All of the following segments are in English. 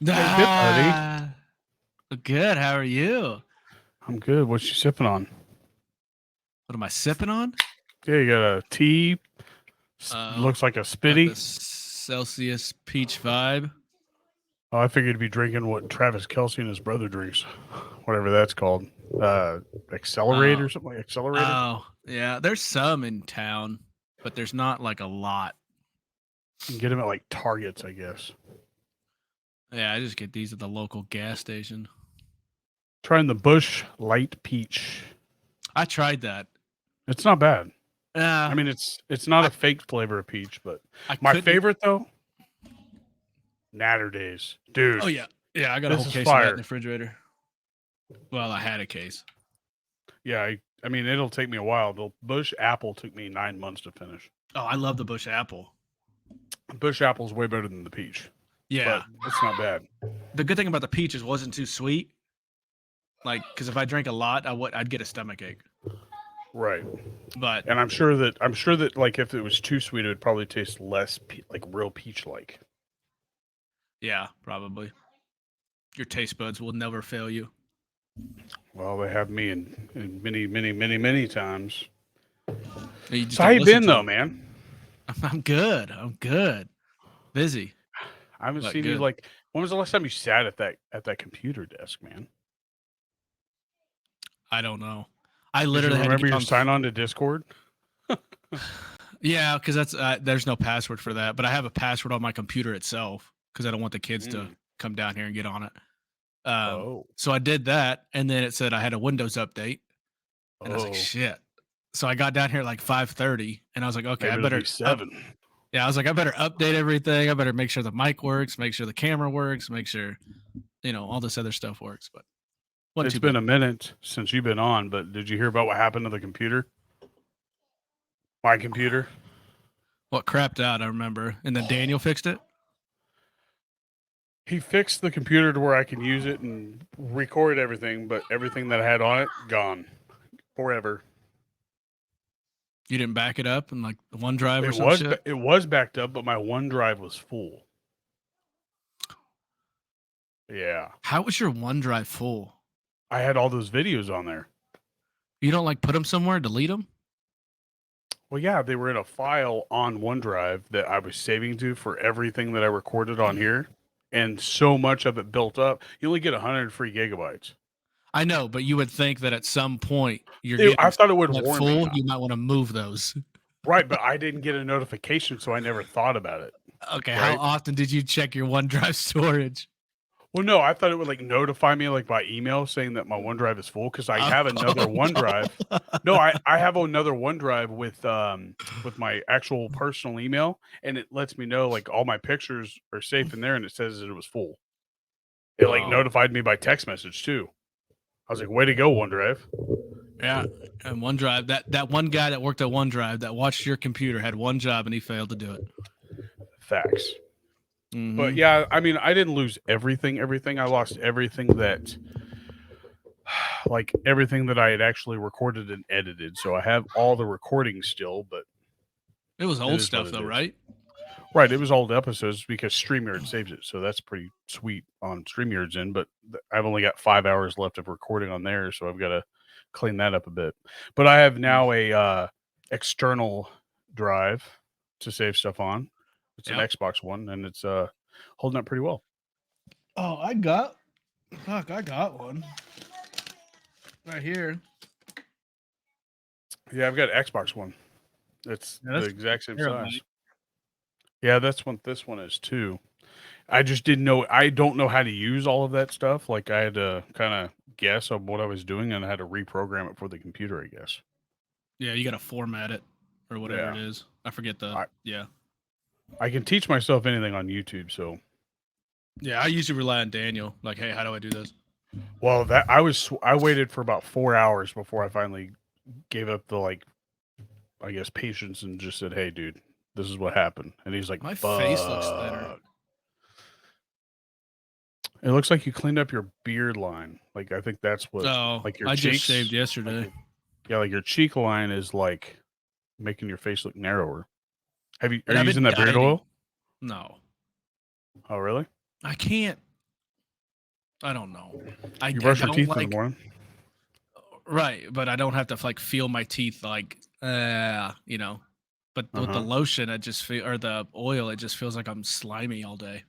Hey, good buddy. Ah, good. How are you? I'm good. What you sipping on? What am I sipping on? Yeah, you got a tea. Oh, Looks like a got the spitty. Celsius peach vibe. Oh, I figured you'd be drinking what Travis Kelsey and his brother drinks, whatever that's called. Accelerate Oh, or something like accelerated. oh, yeah. There's some in town, but there's not like a lot. You can get them at like Targets, I guess. Yeah, I just get these at the local gas station. Trying the Bush Light Peach. I tried that. It's not bad. I Uh, mean, it's not a I fake flavor of peach, but I my couldn't. favorite though, Natter Days, Oh dude. yeah, yeah. I got a This whole is case of that in the fire. refrigerator. Well, I had a case. Yeah, I mean, it'll take me a while. The Bush Apple took me 9 months to finish. Oh, I love the Bush apple. Bush Apple's way better than the peach, Yeah. but it's not bad. The good thing about the peach is it wasn't too sweet. Like, because if I drank a lot, I'd get a stomach ache. Right. But And I'm sure that like if it was too sweet, it would probably taste less like real peach like. yeah, probably your taste buds will never fail you. Well, they have me in many, many, many, many times. You just So how don't you listen been to though, them. man? I'm good. I'm good. Busy, I haven't but seen you good. like. When was the last time you sat at that computer desk, man? I don't know. I Did you literally had to remember get your on. sign on to Discord? Yeah, because that's there's no password for that, but I have a password on my computer itself because I don't want the kids to Mm. come down here and get on it. Oh, So I did that, and then it said I had a Windows update, and I was like, oh, shit. So I got down here at like 5:30, and I was like, okay, I maybe it'll be better up. 7. Yeah, I was like, I better update everything. I better make sure the mic works, make sure the camera works, make sure all this other stuff works. But wasn't It's too been bad. a minute since you've been on, but did you hear about what happened to the computer? My computer. What crapped out, I remember, and then Daniel fixed it. He fixed the computer to where I can use it and record everything, but everything that I had on it gone forever. You didn't back it up and like the OneDrive or some shit. It was backed up, but my OneDrive was full. Yeah, How was your OneDrive full? I had all those videos on there. You don't like put them somewhere, delete them? Well, yeah, they were in a file on OneDrive that I was saving to for everything that I recorded on here, and so much of it built up. You only get 100 free gigabytes. I know, but you would think that at some point you're getting I thought it would that warn me. full. You might want to move those. Right, but I didn't get a notification, so I never thought about it. Okay, how Right. often did you check your OneDrive storage? Well, no, I thought it would like notify me like by email saying that my OneDrive is full because I have another OneDrive. No, I have another OneDrive with my actual personal email, and it lets me know like all my pictures are safe in there, and it says that it was full. It like Oh, notified me by text message too. I was like, "Way to go, OneDrive!" yeah. And OneDrive, that one guy that worked at OneDrive that watched your computer had one job and he failed to do it. Facts. But Mm-hmm. yeah, I mean, I didn't lose everything. I lost everything that like everything that I had actually recorded and edited. So I have all the recordings still, but It was it old is what stuff it though, is. right? Right, it was old episodes because StreamYard saves it, so that's pretty sweet on StreamYard's end. But I've only got 5 hours left of recording on there, so I've got to clean that up a bit. But I have Mm. now a external drive to save stuff on. It's an Yep. Xbox One, and it's holding up pretty well. Oh, I got one right here. Yeah, I've got Xbox One. It's Yeah, the that's exact same size. terabyte. Yeah, that's what this one is too. I just didn't know. I don't know how to use all of that stuff. Like I had to kind of guess of what I was doing, and I had to reprogram it for the computer. I guess. Yeah, you got to format it or whatever Yeah, it is. I forget the. I Yeah. I can teach myself anything on YouTube. So, Yeah, I usually rely on Daniel. Like, hey, how do I do this? well, I waited for about 4 hours before I finally gave up the like I guess patience and just said, "Hey, dude, this is what happened." And he's like, My face looks thinner. "Fuck." It looks like you cleaned up your beard line. Like I think that's what Oh, like your I just shaved cheeks, like yesterday. your yeah, like your cheek line is like making your face look narrower. Are And you I've using been that beard dieting. oil? No, Oh, really? I can't. I don't know. I You brush your don't teeth in like the morning. right, but I don't have to like feel my teeth like you know. But with the lotion, it just feel or the oil, it just feels like I'm slimy all day.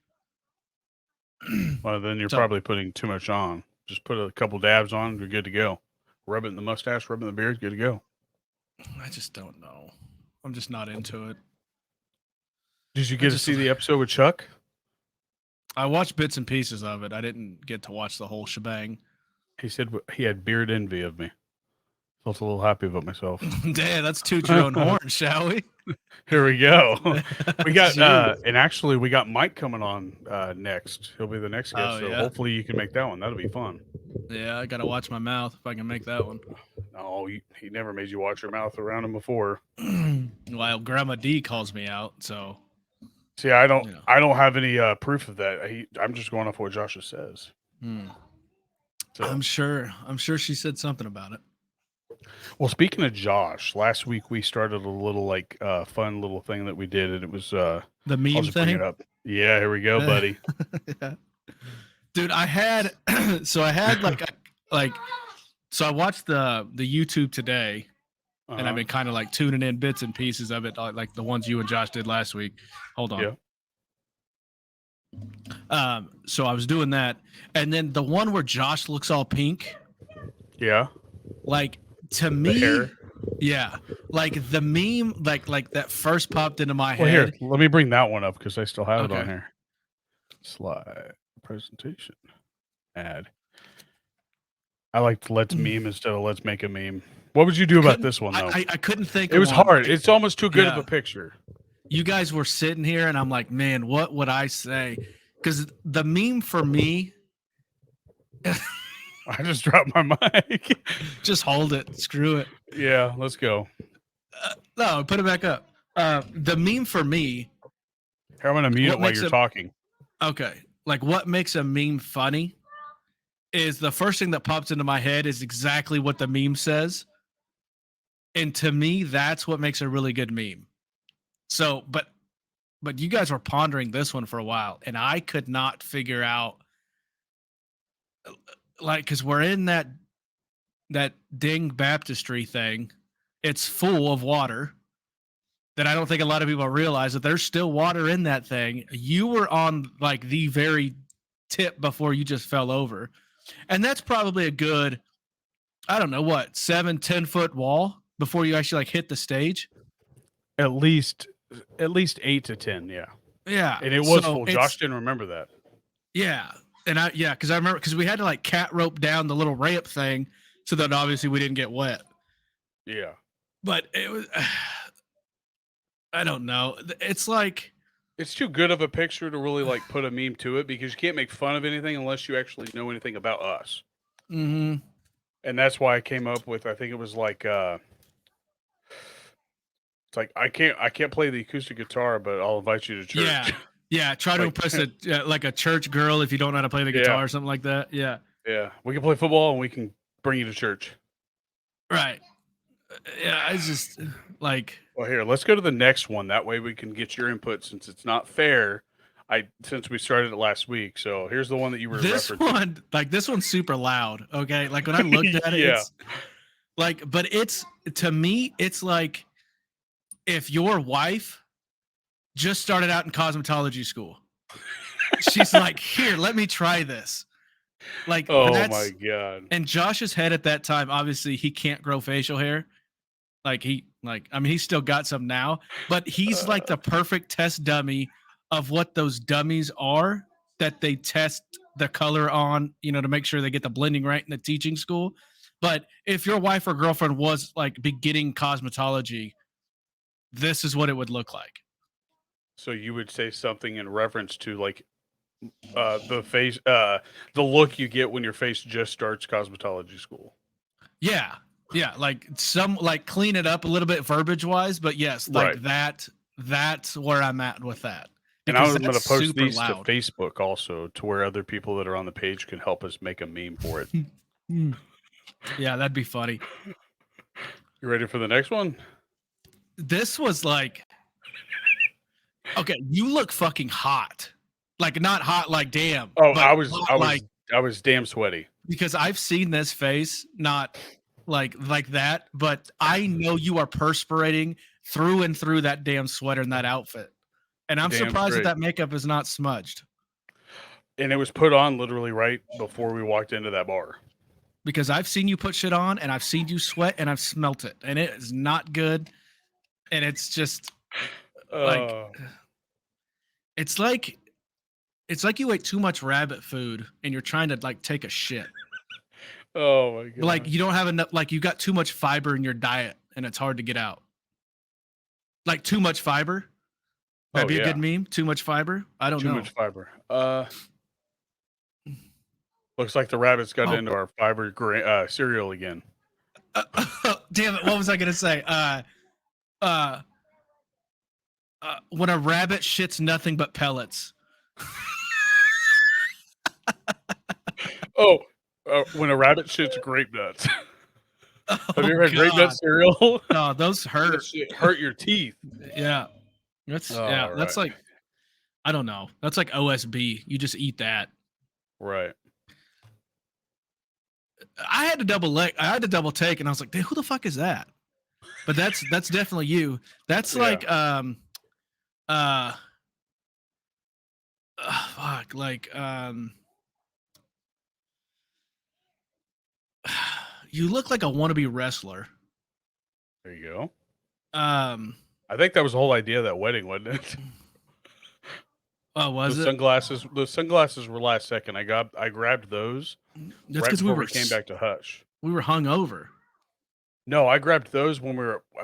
Well, then you're So probably putting too much on. Just put a couple dabs on, you're good to go. Rub it in the mustache, rub it in the beard, good to go. I just don't know. I'm just not into it. Did you get to see the episode with Chuck? I watched bits and pieces of it. I didn't get to watch the whole shebang. He said he had beard envy of me. Felt a little happy about myself. Damn, let's toot your own horn, shall we? Here we go. We got Shoot. and actually we got Mike coming on next. He'll be the next guest. Oh, So yeah? hopefully you can make that one. That'll be fun. Yeah, I gotta watch my mouth if I can make that one. No, he never made you watch your mouth around him before. Well, Grandma D calls me out, so See, I don't have any proof of that. I'm just going off what Joshua says. So. I'm sure she said something about it. Well, speaking of Josh, last week we started a little like fun little thing that we did, and it was the meme thing. It up. Yeah, here we go, buddy. Yeah. Dude, I had so I watched the YouTube today, and I've been kind of like tuning in bits and pieces of it, like the ones you and Josh did last week. Hold on. Yeah. So I was doing that, and then the one where Josh looks all pink. Yeah. Like to me, yeah. Like the meme, like that first popped into my head. Here, let me bring that one up because I still have it on here. Slide presentation ad. I liked let's meme instead of let's make a meme. What would you do about this one though? I couldn't think. It was hard. It's almost too good of a picture. You guys were sitting here, and I'm like, man, what would I say? Because the meme for me. I just dropped my mic. Just hold it. Screw it. Yeah, let's go. No, put it back up. The meme for me. Here, I'm going to mute it while you're talking. Okay. Like what makes a meme funny is the first thing that pops into my head is exactly what the meme says. And to me, that's what makes a really good meme. So, but you guys were pondering this one for a while, and I could not figure out, like, because we're in that ding baptistry thing. It's full of water that I don't think a lot of people realize that there's still water in that thing. You were on like the very tip before you just fell over. And that's probably a good, I don't know what, 7-10 foot wall before you actually like hit the stage. At least 8 to 10. Yeah. Yeah. And it was full. Josh didn't remember that. Yeah. And I remember because we had to like cat rope down the little ramp thing so that obviously we didn't get wet. Yeah. But it was, I don't know. It's like, it's too good of a picture to really like put a meme to it because you can't make fun of anything unless you actually know anything about us. Mm-hmm. And that's why I came up with, I think it was like, it's like, I can't play the acoustic guitar, but I'll invite you to church. Yeah. Yeah. Try to impress like a church girl if you don't know how to play the guitar or something like that. Yeah. Yeah. We can play football and we can bring you to church. Right. Yeah. It's just like. Well, here, let's go to the next one. That way we can get your input since it's not fair. Since we started it last week. So here's the one that you were referencing. This one's super loud. Okay. Like when I looked at it, it's like, but it's, to me, it's like if your wife just started out in cosmetology school, she's like, here, let me try this. Like, oh my God. And Josh's head at that time, obviously he can't grow facial hair. He's still got some now, but he's like the perfect test dummy of what those dummies are that they test the color on, to make sure they get the blending right in the teaching school. But if your wife or girlfriend was like beginning cosmetology, this is what it would look like. So you would say something in reference to like the face, the look you get when your face just starts cosmetology school. Yeah. Yeah. Like clean it up a little bit verbiage wise, but yes, like that's where I'm at with that. And I'm going to post these to Facebook also to where other people that are on the page can help us make a meme for it. Yeah, that'd be funny. You ready for the next one? This was like, okay, you look fucking hot. Like not hot like damn. Oh, I was I was damn sweaty. Because I've seen this face, not like that, but I know you are perspiring through and through that damn sweater and that outfit. And I'm Damn surprised straight. that makeup is not smudged. And it was put on literally right before we walked into that bar. Because I've seen you put shit on and I've seen you sweat and I've smelt it. And it is not good. And it's just like it's like you ate too much rabbit food and you're trying to like take a shit. Oh my god. Like you don't have enough, like you got too much fiber in your diet and it's hard to get out. Like too much fiber. That'd be a good meme. Too much fiber. I don't know. Too much fiber. Looks like the rabbits got into our fiber cereal again. Damn it! What was I gonna say? When a rabbit shits nothing but pellets. When a rabbit shits grape nuts. Have you ever had grape nut cereal? No, those hurt. Hurt your teeth. Yeah, that's that's like, I don't know. That's like OSB. You just eat that. Right. I had to double take, and I was like, "Who the fuck is that?" But that's definitely you. That's like fuck, like you look like a wannabe wrestler. There you go. I think that was the whole idea of that wedding, wasn't it? Oh, was it? The sunglasses were last second. I grabbed those. That's because we came back to Hush. We were hungover. No, I grabbed those when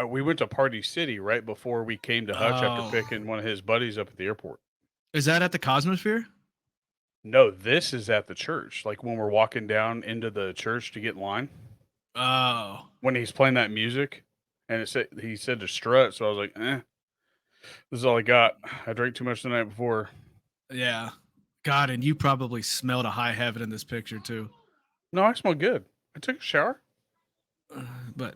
we went to Party City right before we came to Hutch after picking one of his buddies up at the airport. Is that at the Cosmosphere? No, this is at the church. Like when we're walking down into the church to get in line. Oh. When he's playing that music, and he said to strut, so I was like, this is all I got. I drank too much the night before. Yeah. God, and you probably smelled a high heaven in this picture too. No, I smell good. I took a shower. But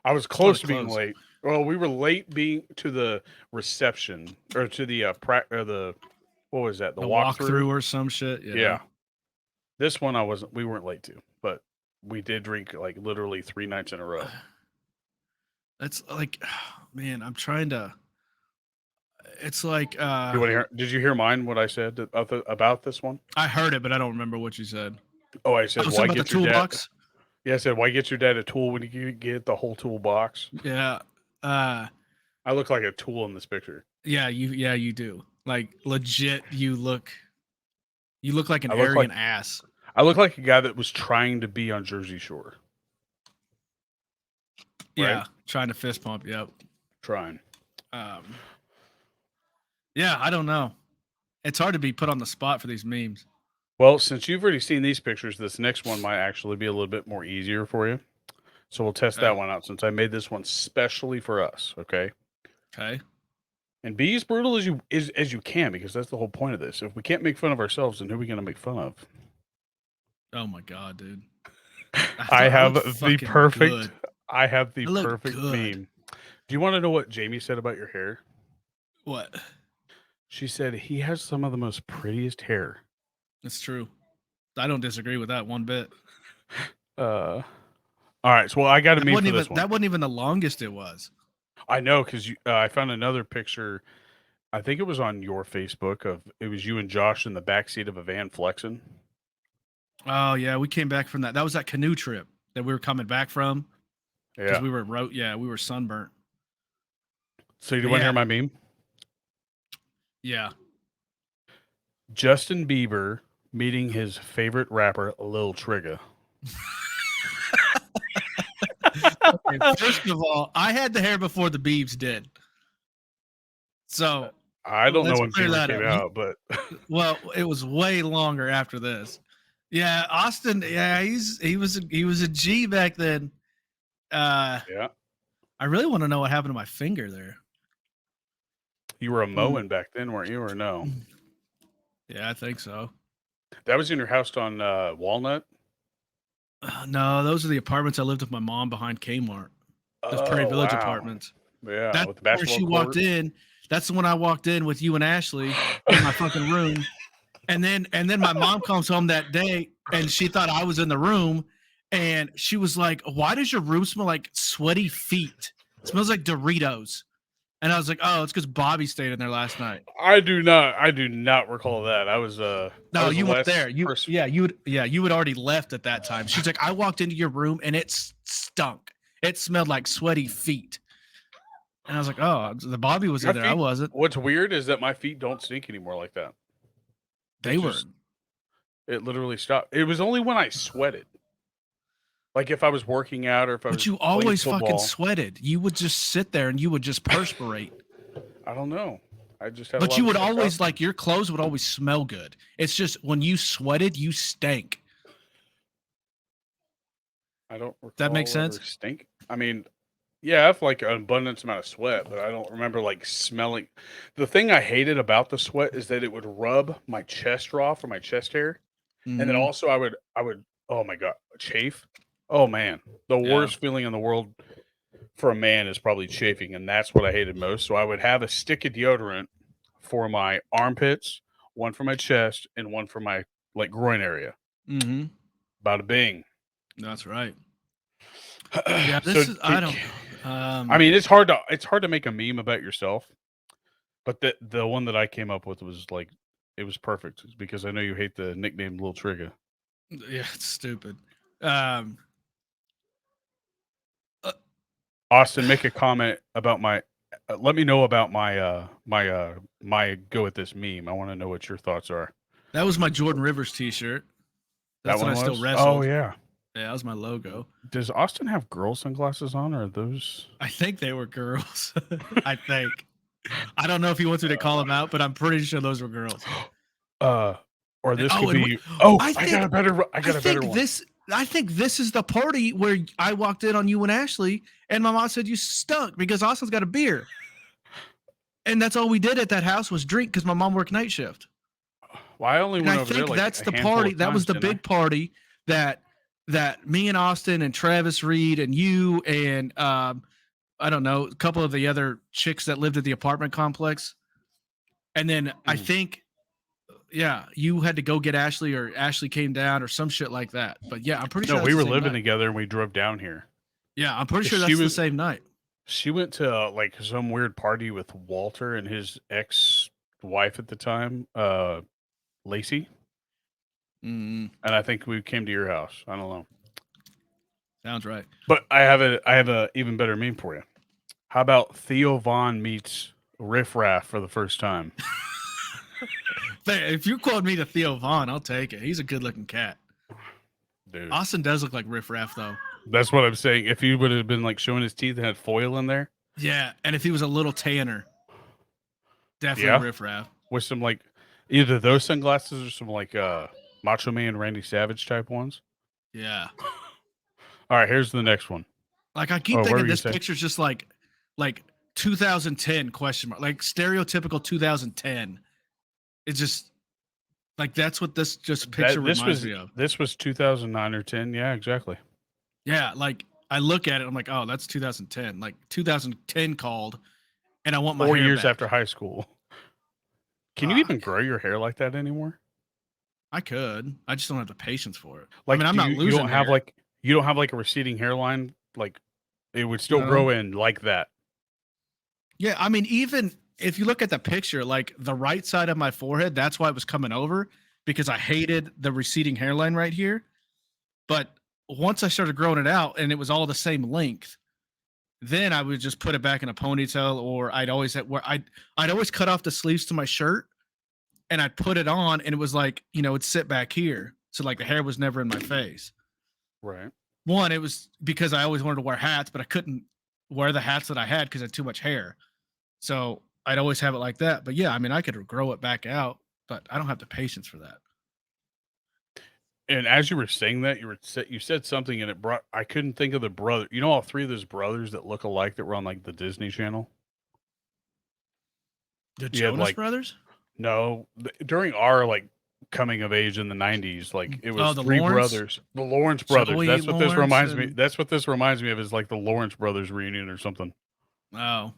I was close to being late. Well, we were late being to the reception or to the what was that? The walkthrough or some shit. Yeah. This one we weren't late to, but we did drink like literally 3 nights in a row. That's like, man, I'm trying to. It's like. You want to hear? Did you hear mine? What I said about this one? I heard it, but I don't remember what you said. Oh, I said, why get your toolbox? Yeah, I said, why get your dad a tool when you get the whole toolbox? Yeah. I look like a tool in this picture. Yeah, you do. Like legit, you look like an arrogant ass. I look like a guy that was trying to be on Jersey Shore. Yeah, right? Trying to fist pump. Yep. Trying. Yeah, I don't know. It's hard to be put on the spot for these memes. Well, since you've already seen these pictures, this next one might actually be a little bit more easier for you. So we'll test that one out since I made this one specially for us. Okay. Okay. And be as brutal as you can, because that's the whole point of this. If we can't make fun of ourselves, then who are we going to make fun of? Oh my god, dude! I have the perfect meme. Do you want to know what Jamie said about your hair? What? She said he has some of the most prettiest hair. That's true. I don't disagree with that one bit. All right, so I got a meme for this one. That wasn't even the longest it was. I know, because I found another picture. I think it was on your Facebook it was you and Josh in the backseat of a van flexing. Oh yeah, we came back from that. That was that canoe trip that we were coming back from. Yeah, we were sunburnt. So you want to hear my meme? Yeah. Justin Bieber meeting his favorite rapper, Lil Trigger. Okay, first of all, I had the hair before the Biebs did. So I don't know when Bieber came out, but well, it was way longer after this. Yeah, Austin. Yeah, he was a G back then. Yeah. I really want to know what happened to my finger there. You were a mowing back then, weren't you, or no? Yeah, I think so. That was in your house on Walnut? No, those are the apartments I lived with my mom behind Kmart. Those Prairie Village apartments. Yeah, that's with the basketball where she walked in. That's the one I walked in with you and Ashley in my fucking room. And then my mom comes home that day and she thought I was in the room and she was like, "Why does your room smell like sweaty feet? It smells like Doritos." And I was like, "Oh, it's because Bobby stayed in there last night." I do not recall that. I was I No, was you weren't less there. You pers- you had already left at that time. She's like, "I walked into your room and it stunk. It smelled like sweaty feet." And I was like, "Oh, the Bobby was My in there. I feet. wasn't." What's weird is that my feet don't stink anymore like that. They were. It literally stopped. It was only when I sweated. Like if I was working out or if I But was you playing always fucking football. sweated. You would just sit there and you would just perspirate. I don't know. I just had a But lot you of would always testosterone. like your clothes would always smell good. It's just when you sweated, you stank. I don't That makes recall sense? ever stink. I mean, yeah, I have like an abundance amount of sweat, but I don't remember like smelling. The thing I hated about the sweat is that it would rub my chest raw for my chest hair, and then Mm-hmm. also I would oh my god chafe. Oh man, the Yeah. worst feeling in the world for a man is probably chafing, and that's what I hated most. So I would have a stick of deodorant for my armpits, one for my chest, and one for my like groin area. Mm-hmm. Bada bing. That's right. Yeah, So this is I don't know. I mean, it's hard to make a meme about yourself, but the one that I came up with was like it was perfect because I know you hate the nickname Little Trigger. Yeah, it's stupid. Um uh, Austin, make a comment about my. Let me know about my go with this meme. I want to know what your thoughts are. that was my Jordan Rivers t-shirt. That That's when one I still was. Oh wrestled. yeah. Yeah, that was my logo. Does Austin have girl sunglasses on, or are those? I think they were girls. I think. I don't know if he wants me to call them out, but I'm pretty sure those were girls. Uh, or this Oh, could and be. Oh, I I think got a better. I got a better one. I think this is the party where I walked in on you and Ashley, and my mom said you stunk because Austin's got a beer, and that's all we did at that house was drink because my mom worked night shift. Well, I only And went I over there think like that's a the handful party. of That was times, the didn't I? big party that me and Austin and Travis Reed and you and I don't know a couple of the other chicks that lived at the apartment complex, and then I Mhm. think yeah, you had to go get Ashley or Ashley came down or some shit like that. But yeah, I'm pretty sure No, that's we the were same living night. together and we drove down here. Yeah, I'm pretty 'Cause sure that's the same night. she went to like some weird party with Walter and his ex wife at the time, Lacey, Mm, and I think we came to your house. I don't know, sounds right. but I have a even better meme for you. How about Theo Vaughn meets Riff Raff for the first time? If you quote me to Theo Vaughn, I'll take it. He's a good looking cat. Dude, Austin does look like Riff Raff though. that's what I'm saying. If he would have been like showing his teeth and had foil in there, Yeah, and if he was a little tanner, definitely yeah, Riff Raff. with some like either those sunglasses or some like Macho Man Randy Savage type ones. Yeah. All right, here's the next one. Like I Oh, keep what were thinking you this say? picture's just like 2010 question mark, like stereotypical 2010. It's just like that's what this just picture That reminds me of. this was 2009 or 10. Yeah, exactly. Yeah, like I look at it, I'm like, oh, that's 2010. Like 2010 called, and I want my 4 hair years back. after high school. Can you Fuck. even grow your hair like that anymore? I could. I just don't have the patience for it. I Like mean, I'm do not you losing don't have hair. like you don't have like a receding hairline like it would still No. grow in like that. Yeah, I mean, even if you look at the picture, like the right side of my forehead, that's why it was coming over because I hated the receding hairline right here. But once I started growing it out and it was all the same length, then I would just put it back in a ponytail, or I'd always cut off the sleeves to my shirt and I'd put it on, and it was like it'd sit back here, so like the hair was never in my face. Right. One, it was because I always wanted to wear hats, but I couldn't wear the hats that I had because I had too much hair. So I'd always have it like that. But yeah, I mean, I could grow it back out, but I don't have the patience for that. And as you were saying that, you said something and it brought I couldn't think of the brother. You know all three of those brothers that look alike that were on like the Disney Channel? The You had Jonas like Brothers? no, during our like coming of age in the 90s, like it was Oh, the three Lawrence? brothers, the Lawrence brothers. Joey That's what this Lawrence reminds me. and That's what this reminds me of is like the Lawrence brothers reunion or something. oh,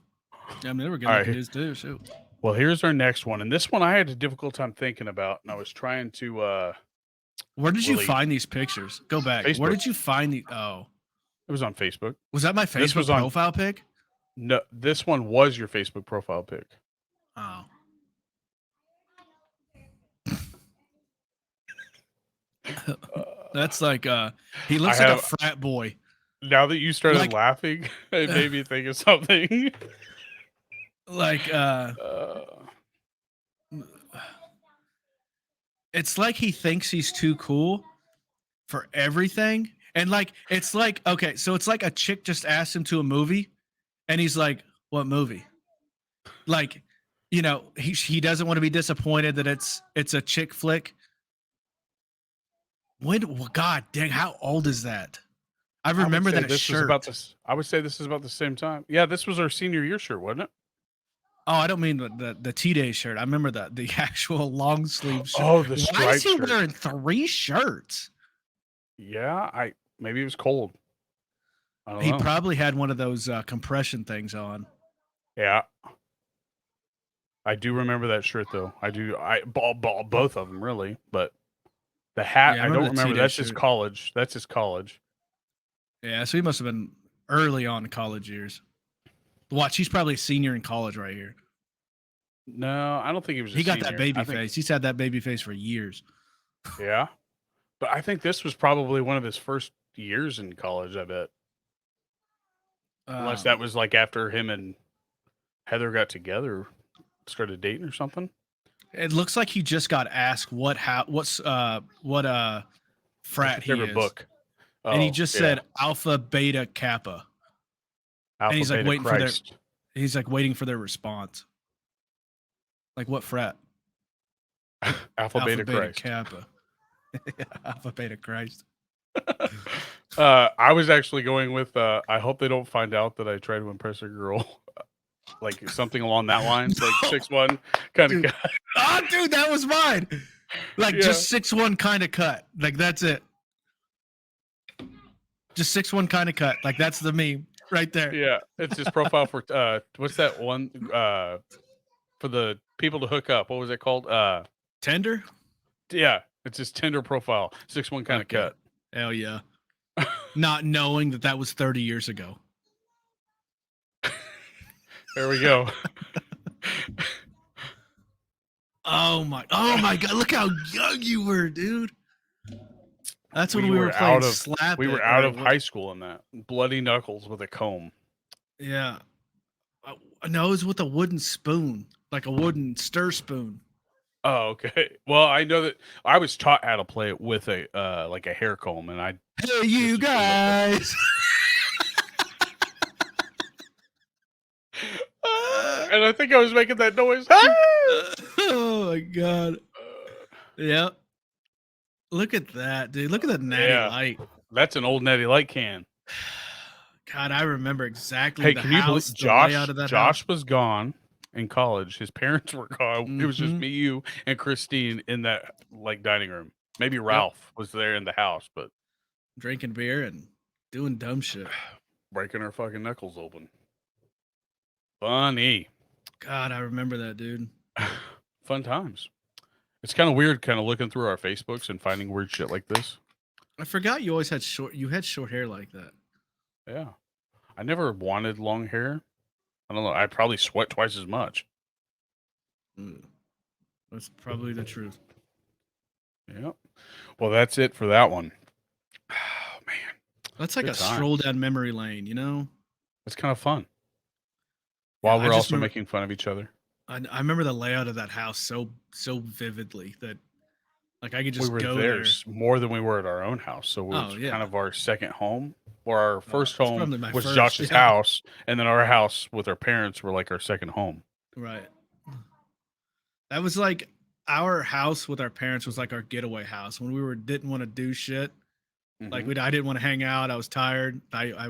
yeah, I mean they were good All looking right, dudes too. Shoot. Well, here's our next one, and this one I had a difficult time thinking about, and I was trying to Where did you really find these pictures? Go back. Where Facebook. did you find the? Oh, It was on Facebook. was that my This Facebook was on profile pic? no. This one was your Facebook profile pic. Oh, that's like he looks like a frat boy. Now that you started Like- laughing, it made me think of something. Like it's like he thinks he's too cool for everything. And like it's like okay, so it's like a chick just asked him to a movie and he's like, "What movie?" Like, you know, he doesn't want to be disappointed that it's a chick flick. God dang, how old is that? I remember that shirt. I would say this is about the same time. Yeah, this was our senior year shirt, wasn't it? Oh, I don't mean the T-Day shirt. I remember the actual long sleeve shirt. Oh, the Why striped is he shirt. wearing 3 shirts? Yeah, maybe it was cold. I don't He know. probably had one of those compression things on. Yeah. I do remember that shirt though. I do. Both of them really, but the hat Yeah, I I remember don't the remember. T-Day That's his shirt. college. That's his college. Yeah, so he must have been early on in college years. Watch, he's probably a senior in college right here. No, I don't think he was. He got that senior. baby face. He's had that baby face for years. Yeah, but I think this was probably one of his first years in college. I bet, unless that was like after him and Heather got together, started dating or something. It looks like he just got asked what frat What's your he favorite is, book? and he just said Alpha, Beta, Kappa, Alpha, and he's like Beta, waiting Christ. he's like waiting for their response. Like what frat? Alpha, Beta, Christ. Kappa. Alpha, Beta, Christ. I was actually going with I hope they don't find out that I try to impress a girl. Like something along that line. Like 6'1" kind of guy. Oh, dude, that was mine. Like Yeah. just 6'1" kind of cut. Like that's it. Just 6'1" kind of cut. Like that's the meme right there. Yeah. It's his profile for what's that one for the people to hook up. What was it called? Tender? Yeah. It's his Tinder profile. 6'1" kind of cut. Hell yeah. Not knowing that was 30 years ago. There we go. Oh my God! Look how young you were, dude. That's when we were playing out of Slap. We were out of high school in that. Bloody knuckles with a comb. Yeah. No, it was with a wooden spoon, like a wooden stir spoon. Oh, okay. Well, I know that I was taught how to play it with a like a hair comb, and I. Hey, you guys. And I think I was making that noise. Oh my God. Yep. Look at that, dude. Look at the natty light. That's an old natty light can. God, I remember exactly. Hey, the can house, you believe Josh Josh was gone in college. His parents were gone. Mm-hmm. It was just me, you, and Christine in that like dining room. Maybe Ralph was there in the house, but drinking beer and doing dumb shit, breaking our fucking knuckles open. Funny. God, I remember that, dude. Fun times. It's kind of weird, kind of looking through our Facebooks and finding weird shit like this. I forgot you always had short. You had short hair like that. Yeah, I never wanted long hair. I don't know. I probably sweat twice as much. That's probably the truth. Yep. Well, that's it for that one. Oh, man. That's like a stroll down memory lane, you know? It's kind of fun. While Yeah, we're also making fun of each other. I remember the layout of that house so vividly that like I could just go there more than we were at our own house. So we were kind of our second home, or our first home was Josh's house, and then our house with our parents were like our second home. Right. That was like our house with our parents was like our getaway house when we didn't want to do shit. Mm-hmm. Like I didn't want to hang out. I was tired. I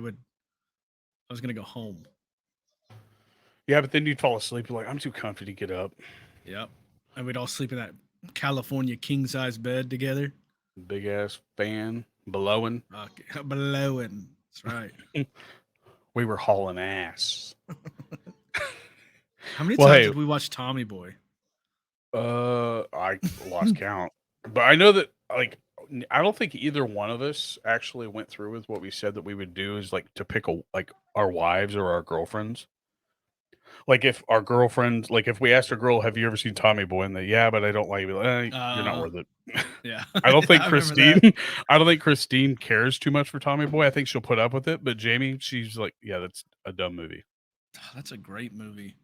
was gonna go home. Yeah, but then you'd fall asleep. You're like, I'm too comfy to get up. Yep. And we'd all sleep in that California king size bed together. Big ass fan blowing. Blowing. That's right. We were hauling ass. How many Well, times hey, did we watch Tommy Boy? I lost count, but I know that like I don't think either one of us actually went through with what we said that we would do is like to pick a like our wives or our girlfriends. Like if our girlfriends, like if we asked a girl, "Have you ever seen Tommy Boy?" and they, "Yeah, but I don't like it," you're not worth it. Yeah. I don't think I remember Christine, that. I don't think Christine cares too much for Tommy Boy. I think she'll put up with it, but Jamie, she's like, "Yeah, that's a dumb movie." That's a great movie.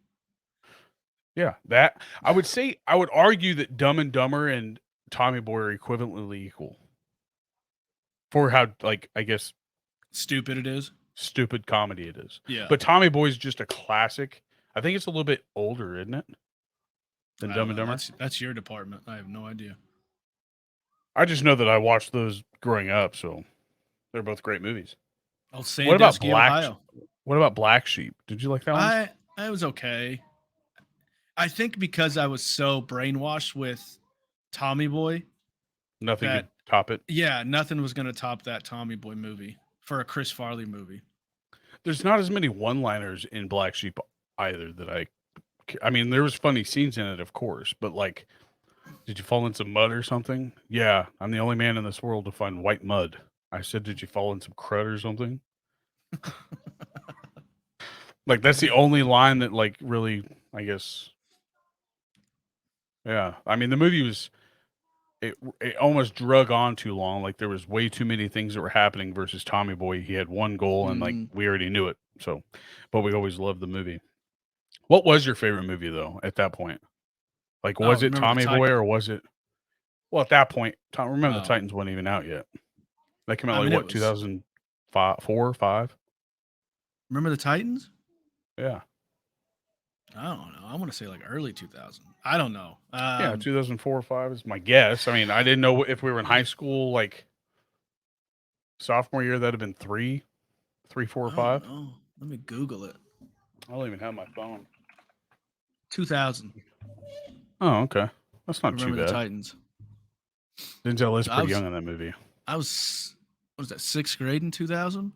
Yeah, that I would say I would argue that Dumb and Dumber and Tommy Boy are equivalently equal for how like I guess Stupid it is. stupid comedy it is. Yeah. But Tommy Boy's just a classic. I think it's a little bit older, isn't it, than I Dumb don't and know. Dumber? That's your department. I have no idea. I just know that I watched those growing up, so they're both great movies. Oh, What about Sandusky, Ohio. What about Black Sheep? Did you like that one? I was okay. I think because I was so brainwashed with Tommy Boy Nothing could that top it. yeah, nothing was gonna top that Tommy Boy movie for a Chris Farley movie. There's not as many one-liners in Black Sheep either that I mean, there was funny scenes in it, of course, but like, did you fall in some mud or something? Yeah, I'm the only man in this world to find white mud. I said, did you fall in some crud or something? Like, that's the only line that like really, I guess. Yeah, I mean, the movie was it almost drug on too long. Like there was way too many things that were happening versus Tommy Boy. He had one goal and like Mm, we already knew it. So, but we always loved the movie. What was your favorite movie though at that point? Like, oh, was it remember the Tommy Boy Titan? or was it? Well, at that point, remember the Oh, Titans wasn't even out yet. That came out I like mean it what, was. 2005, 4, 5? Remember the Titans? Yeah, I don't know. I want to say like early 2000. I don't know. yeah, 2004 or 5 is my guess. I mean, I didn't know if we were in high Mm, school, like sophomore year. That'd have been 3, 4, or I don't 5. know. Let me Google it. I don't even have my phone. 2000. Oh, okay. That's not too Remember the bad. Titans? Denzel is So I pretty was young in that movie. I was what was that, sixth grade in 2000?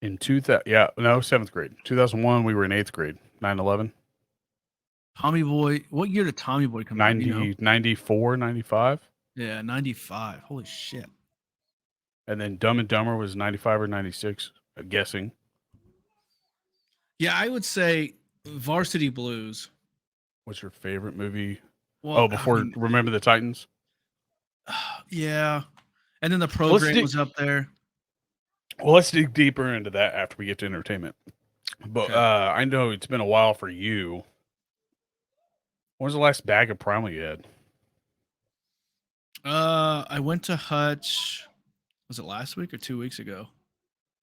In 2000, yeah, no, 7th grade. 2001, we were in 8th grade. 9/11, Tommy Boy. What year did Tommy Boy come out? Do you know? 90, 94, 95. Yeah, 95. Holy shit. And then Dumb and Dumber was 95 or 96, I'm guessing. Yeah, I would say Varsity Blues. What's your favorite movie? Well, Oh, I before mean, Remember the Titans? yeah. And then the Well, let's program dig, was up there. well, let's dig deeper into that after we get to entertainment. But Okay. I know it's been a while for you. When was the last bag of Primal you had? I went to Hutch. Was it last week or 2 weeks ago?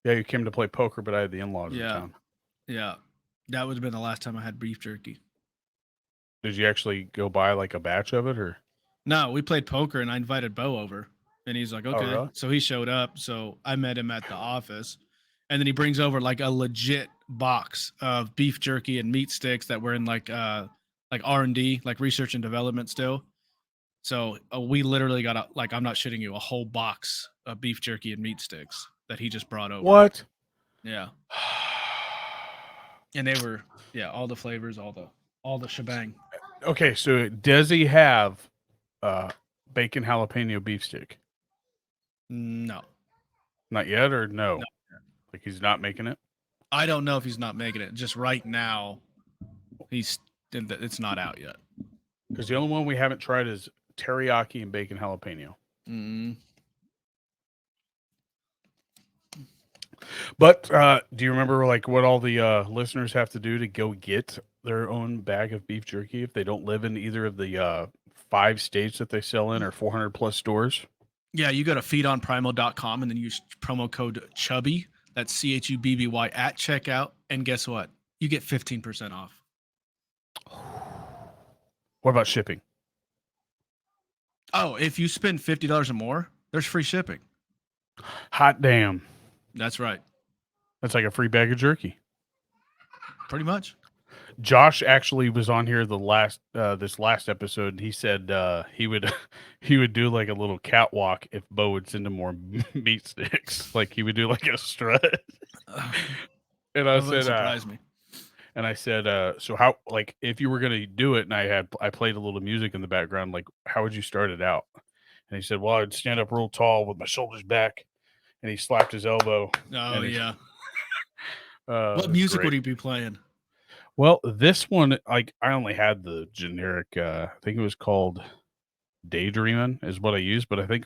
Yeah, you came to play poker, but I had the in-laws in Yeah. town. Yeah. That would have been the last time I had beef jerky. Did you actually go buy like a batch of it, or? No, we played poker and I invited Bo over. And he's like, Oh, okay. really? So he showed up. So I met him at the office. And then he brings over like a legit box of beef jerky and meat sticks that were in like R&D, like research and development still. So we literally got like, I'm not shitting you, a whole box of beef jerky and meat sticks that he just brought over. What? Yeah. And they were, yeah, all the flavors, all the shebang. Okay, so does he have bacon jalapeno beef stick? No. Not yet, or no? No. Like he's not making it? I don't know if he's not making it. Just right now, it's not out yet. Because the only one we haven't tried is teriyaki and bacon jalapeno. Mm. But do you remember like what all the listeners have to do to go get their own bag of beef jerky if they don't live in either of the 5 states that they sell in or 400 plus stores? Yeah, you go to feedonprimal.com and then use promo code Chubby. That's CHUBBY at checkout. And guess what? You get 15% off. What about shipping? Oh, if you spend $50 or more, there's free shipping. Hot damn. That's right. That's like a free bag of jerky. Pretty much. Josh actually was on here this last episode, and he said he would he would do like a little catwalk if Bo would send him more meat sticks. Like he would do like a strut. And I That wouldn't said, surprise me. And I said, so how, like, if you were going to do it and I played a little music in the background, like, how would you start it out? And he said, well, I'd stand up real tall with my shoulders back. And he slapped his elbow. Oh, And yeah. it What was music great. would he be playing? Well, this one, like, I only had the generic, I think it was called Daydreaming is what I used, but I think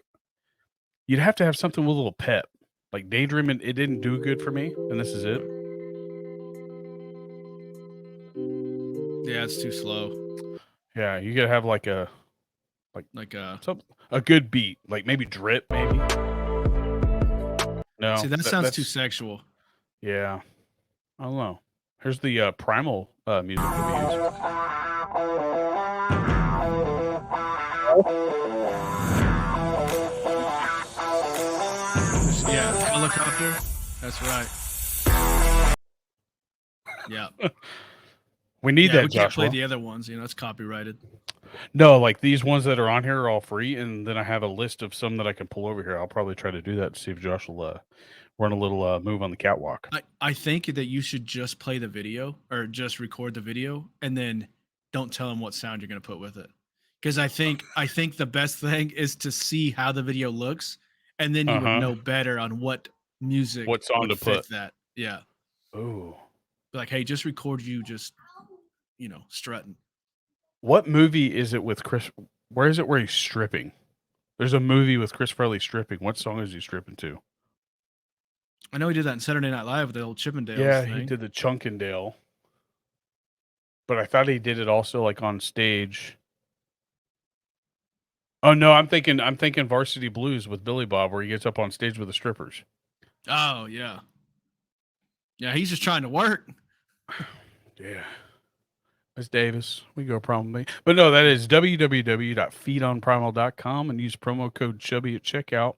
you'd have to have something with a little pep. Like Daydreaming, it didn't do good for me, and this is it. Yeah, it's too slow. Yeah, you gotta have like a good beat, like maybe Drip, maybe. No, see, that sounds too that's sexual. yeah. I don't know. Here's the Primal music that we use. Yeah, helicopter. That's right. Yeah. We need Yeah, that, we can't play Joshua. the other ones. You know, it's copyrighted. No, like these ones that are on here are all free, and then I have a list of some that I can pull over here. I'll probably try to do that to see if Josh will run a little move on the catwalk. I think that you should just play the video or just record the video and then don't tell him what sound you're going to put with it. Because I think the best thing is to see how the video looks, and then you would know better on what music What song would to fit put. that. Yeah. Ooh. Like, hey, just record you just, strutting. What movie is it with Chris? Where is it where he's stripping? There's a movie with Chris Farley stripping. What song is he stripping to? I know he did that in Saturday Night Live with the old Chippendales Yeah, thing. he did the Chunkendale. But I thought he did it also like on stage. Oh no, I'm thinking Varsity Blues with Billy Bob where he gets up on stage with the strippers. Oh, yeah. Yeah, he's just trying to work. Yeah. Miss Davis, we go probably. But no, that is www.feedonprimal.com and use promo code Chubby at checkout.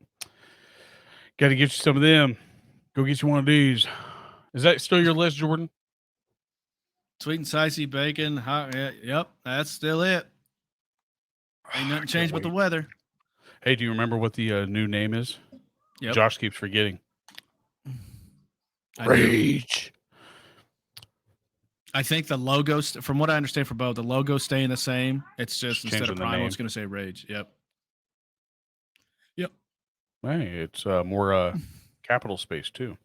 Got to get you some of them. Go get you one of these. Is that still your list, Jordan? Sweet and spicy bacon. Hot, yep, that's still it. Ain't nothing changed but the weather. Hey, do you remember what the new name is? Yep. Josh keeps forgetting. Rage. I think the logo, from what I understand for both, the logo staying the same. It's just instead of Primal, it's going to say Rage. Yep. Hey, it's more capital space too.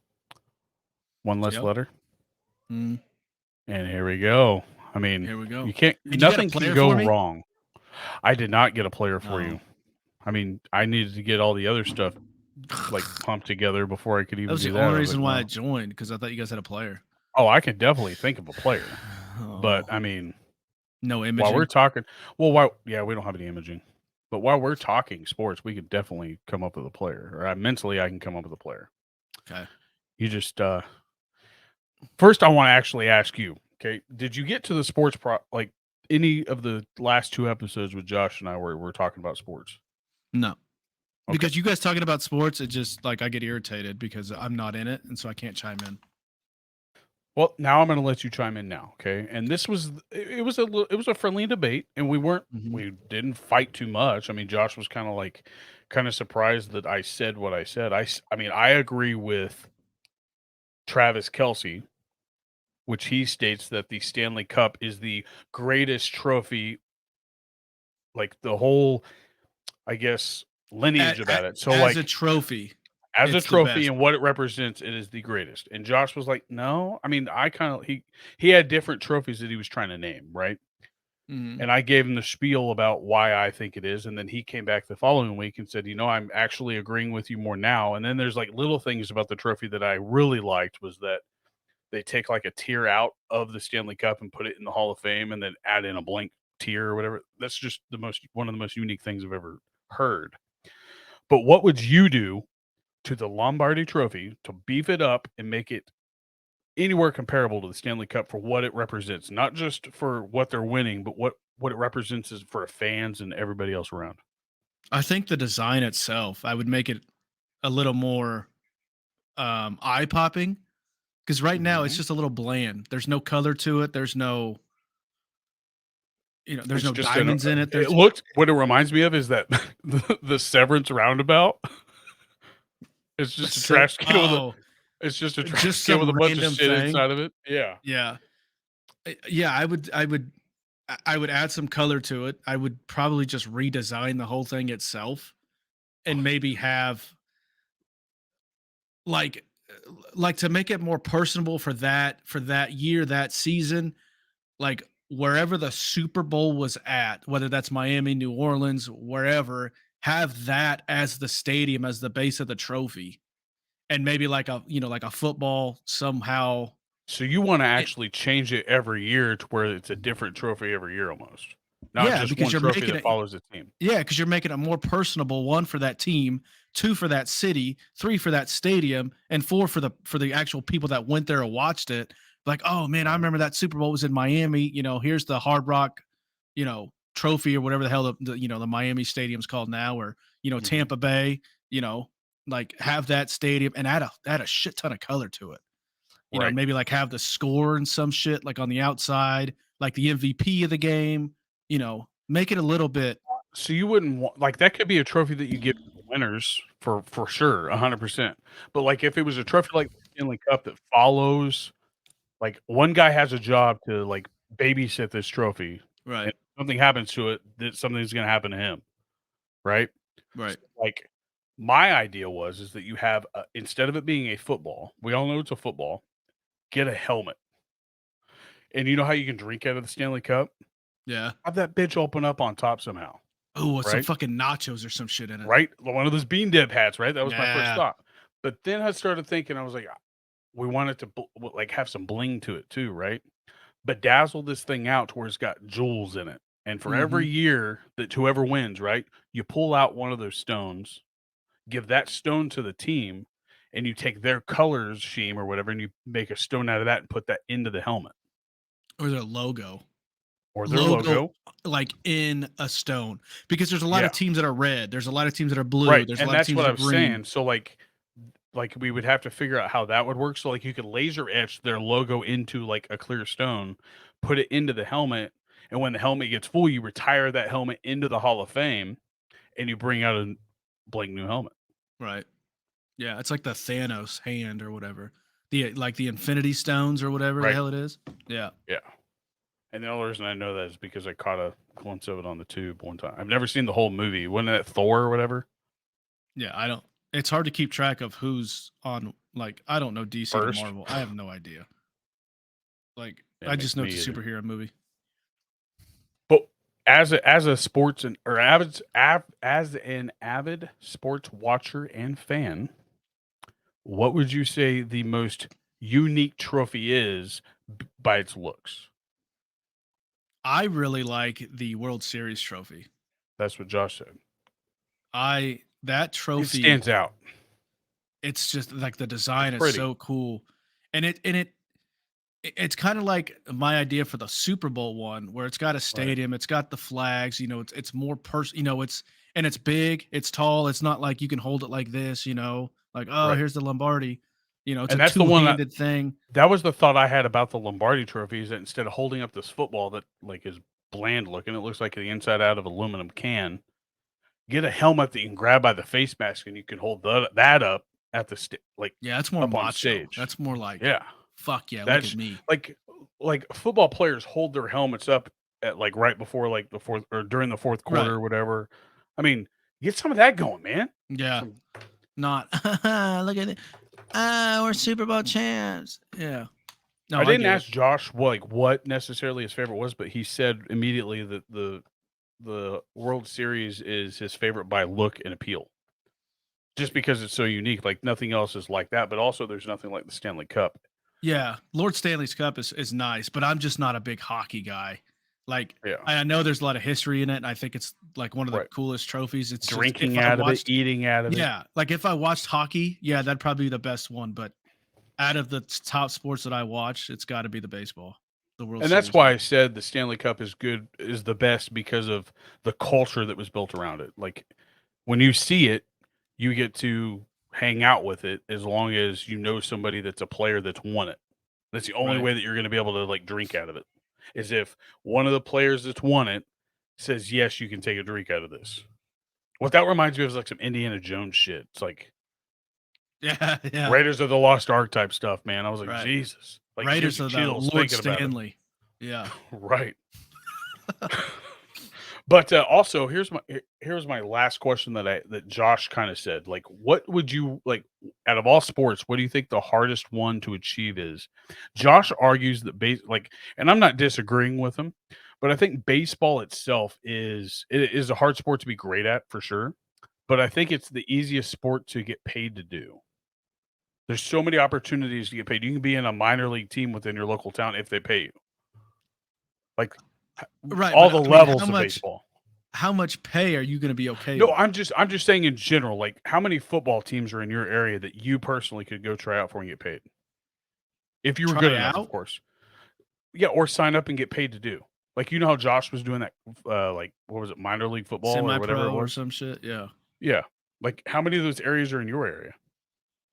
One less letter. Mm. And here we go. I mean, here we go. You can't. Nothing can go wrong. I did not get a player for you. I mean, I needed to get all the other stuff like pumped together before I could even. That was the only reason why I joined, because I thought you guys had a player. Oh, I can definitely think of a player, but I mean, no imaging. While we're talking, we don't have any imaging. But while we're talking sports, we could definitely come up with a player. Or mentally, I can come up with a player. Okay. You just first, I want to actually ask you. Okay, did you get to the sports like any of the last 2 episodes with Josh and I where we're talking about sports? No, because you guys talking about sports, it just like I get irritated because I'm not in it, and so I can't chime in. Well, now I'm going to let you chime in now, okay? And this was it was a friendly debate, and we didn't fight too much. I mean, Josh was kind of surprised that I said what I said. I mean, I agree with Travis Kelce, which he states that the Stanley Cup is the greatest trophy, like the whole, I guess, lineage about it. So, as a trophy. As a trophy and what it represents, it is the greatest. And Josh was like, no. I mean, he had different trophies that he was trying to name, right? Mm-hmm. And I gave him the spiel about why I think it is. And then he came back the following week and said, I'm actually agreeing with you more now. And then there's like little things about the trophy that I really liked was that they take like a tier out of the Stanley Cup and put it in the Hall of Fame and then add in a blank tier or whatever. That's just one of the most unique things I've ever heard. But what would you do to the Lombardi Trophy to beef it up and make it anywhere comparable to the Stanley Cup for what it represents, not just for what they're winning, but what it represents is for fans and everybody else around? I think the design itself, I would make it a little more eye-popping, because right now it's just a little bland. There's no color to it. There's no, there's no diamonds in it. What it reminds me of is that the Severance roundabout. It's just a trash can with a bunch of shit inside of it. Yeah. Yeah. Yeah, I would add some color to it. I would probably just redesign the whole thing itself, and maybe have like like to make it more personable for that year, that season, like wherever the Super Bowl was at, whether that's Miami, New Orleans, wherever, have that as the stadium, as the base of the trophy. And maybe like a, like a football somehow. So you want to It, actually change it every year to where it's a different trophy every year almost, not yeah, just because one you're trophy making that it. follows the team. Yeah, because you're making it more personable. One for that team, two for that city, three for that stadium, and four for the actual people that went there and watched it. Like, oh man, I Right. remember that Super Bowl was in Miami. Here's the Hard Rock, trophy or whatever the hell the Miami Stadium's called now, or Mhm. Tampa Bay. You know, like have that stadium and add a shit ton of color to it. Right. Maybe like have the score and some shit like on the outside, like the MVP of the game. Make it a little bit. So you wouldn't want like that could be a trophy that you give to the winners for sure, 100%. But like if it was a trophy like the Stanley Cup that follows, like one guy has a job to like babysit this trophy, and Right. if something happens to it, that something's going to happen to him, right? Right. Like my idea is that you have instead of it being a football, we all know it's a football. Get a helmet, and you know how you can drink out of the Stanley Cup? Yeah. Have that bitch open up on top somehow, Oh, with some right? fucking nachos or some shit in it. Right? One of those bean dip hats, right? That was my first Yeah. thought. But then I started thinking, I was like, we want it to like have some bling to it too, right? Bedazzle this thing out to where it's got jewels in it. And for every Mhm. year that whoever wins, right, you pull out one of those stones, give that stone to the team, and you take their colors scheme or whatever, and you make a stone out of that and put that into the helmet Or their logo. or their Logo, logo. like, in a stone. Because there's a lot Yeah, of teams that are red, there's a lot of teams that are blue, right. there's a And lot of that's teams what that I are was green. saying. So like we would have to figure out how that would work. So like you could laser etch their logo into like a clear stone, put it into the helmet, and when the helmet gets full, you retire that helmet into the Hall of Fame, and you bring out a blank new helmet. Right. Yeah, it's like the Thanos hand or whatever. The Infinity Stones or whatever the Right. hell it is. Yeah. Yeah. And the only reason I know that is because I caught a glimpse of it on the tube one time. I've never seen the whole movie. Wasn't that Thor or whatever? Yeah, I don't it's hard to keep track of who's on, like, I don't know DC to First. Marvel. I have no idea. Like, Yeah, I just know me it's a either. superhero movie. But as a sports and or as an avid sports watcher and fan, what would you say the most unique trophy is by its looks? I really like the World Series trophy. That's what Josh said. That It trophy, stands out. it's just like the It's design is pretty. so cool. And it's kind of like my idea for the Super Bowl one, where it's got a Right. stadium, it's got the flags, it's more it's big, it's tall. It's not like you can hold it like this, like, oh, Right. here's the Lombardi. It's a And that's the one two-handed thing. that was the thought I had about the Lombardi trophy is that instead of holding up this football that like is bland looking, it looks like the inside out of aluminum can. Get a helmet that you can grab by the face mask and you can hold that up at the like Yeah, that's more up on macho. stage. That's more like, Yeah. fuck yeah, look at That's me. like football players hold their helmets up at like right before like the fourth or during the fourth quarter Right. or whatever. I mean, get some of that going, man. Yeah. Some Not look at it. Ah, we're Super Bowl champs. Yeah. No, I I didn't get it. ask Josh what necessarily his favorite was, but he said immediately that the World Series is his favorite by look and appeal. Just because it's so unique, like nothing else is like that, but also there's nothing like the Stanley Cup. Yeah, Lord Stanley's Cup is nice, but I'm just not a big hockey guy. Like, Yeah. I know there's a lot of history in it, and I think it's like one of the Right. coolest trophies. It's just Drinking out of it, eating out of it. yeah, like if I watched hockey, yeah, that'd probably be the best one. But out of the top sports that I watch, it's got to be the baseball, the World And that's Series why one. I said the Stanley Cup is the best because of the culture that was built around it. Like when you see it, you get to hang out with it as long as you know somebody that's a player that's won it. That's the only Right. way that you're going to be able to like drink out of it. Is if one of the players that's won it says, "Yes, you can take a drink out of this." What that reminds me of is like some Indiana Jones shit. It's like Yeah, yeah. Raiders of the Lost Ark type stuff, man. I was like, Right. Jesus, like gives Raiders you of the chills Lord thinking about it. Stanley. Yeah. Right. But also, here's my last question that Josh kind of said. Like, what would you like out of all sports? What do you think the hardest one to achieve is? Josh argues that and I'm not disagreeing with him, but I think baseball itself is a hard sport to be great at for sure. But I think it's the easiest sport to get paid to do. There's so many opportunities to get paid. You can be in a minor league team within your local town if they pay you. Like Right, all but the I mean, levels of baseball. how much pay are you going to be okay No, with? I'm just saying in general, like how many football teams are in your area that you personally could go try out for and get paid? If you were good Try enough, of out course. Yeah, or sign up and get paid to do. Like you know how Josh was doing that like what was it, minor league football or whatever it semi-pro or was? some shit. Yeah. Yeah. Like how many of those areas are in your area?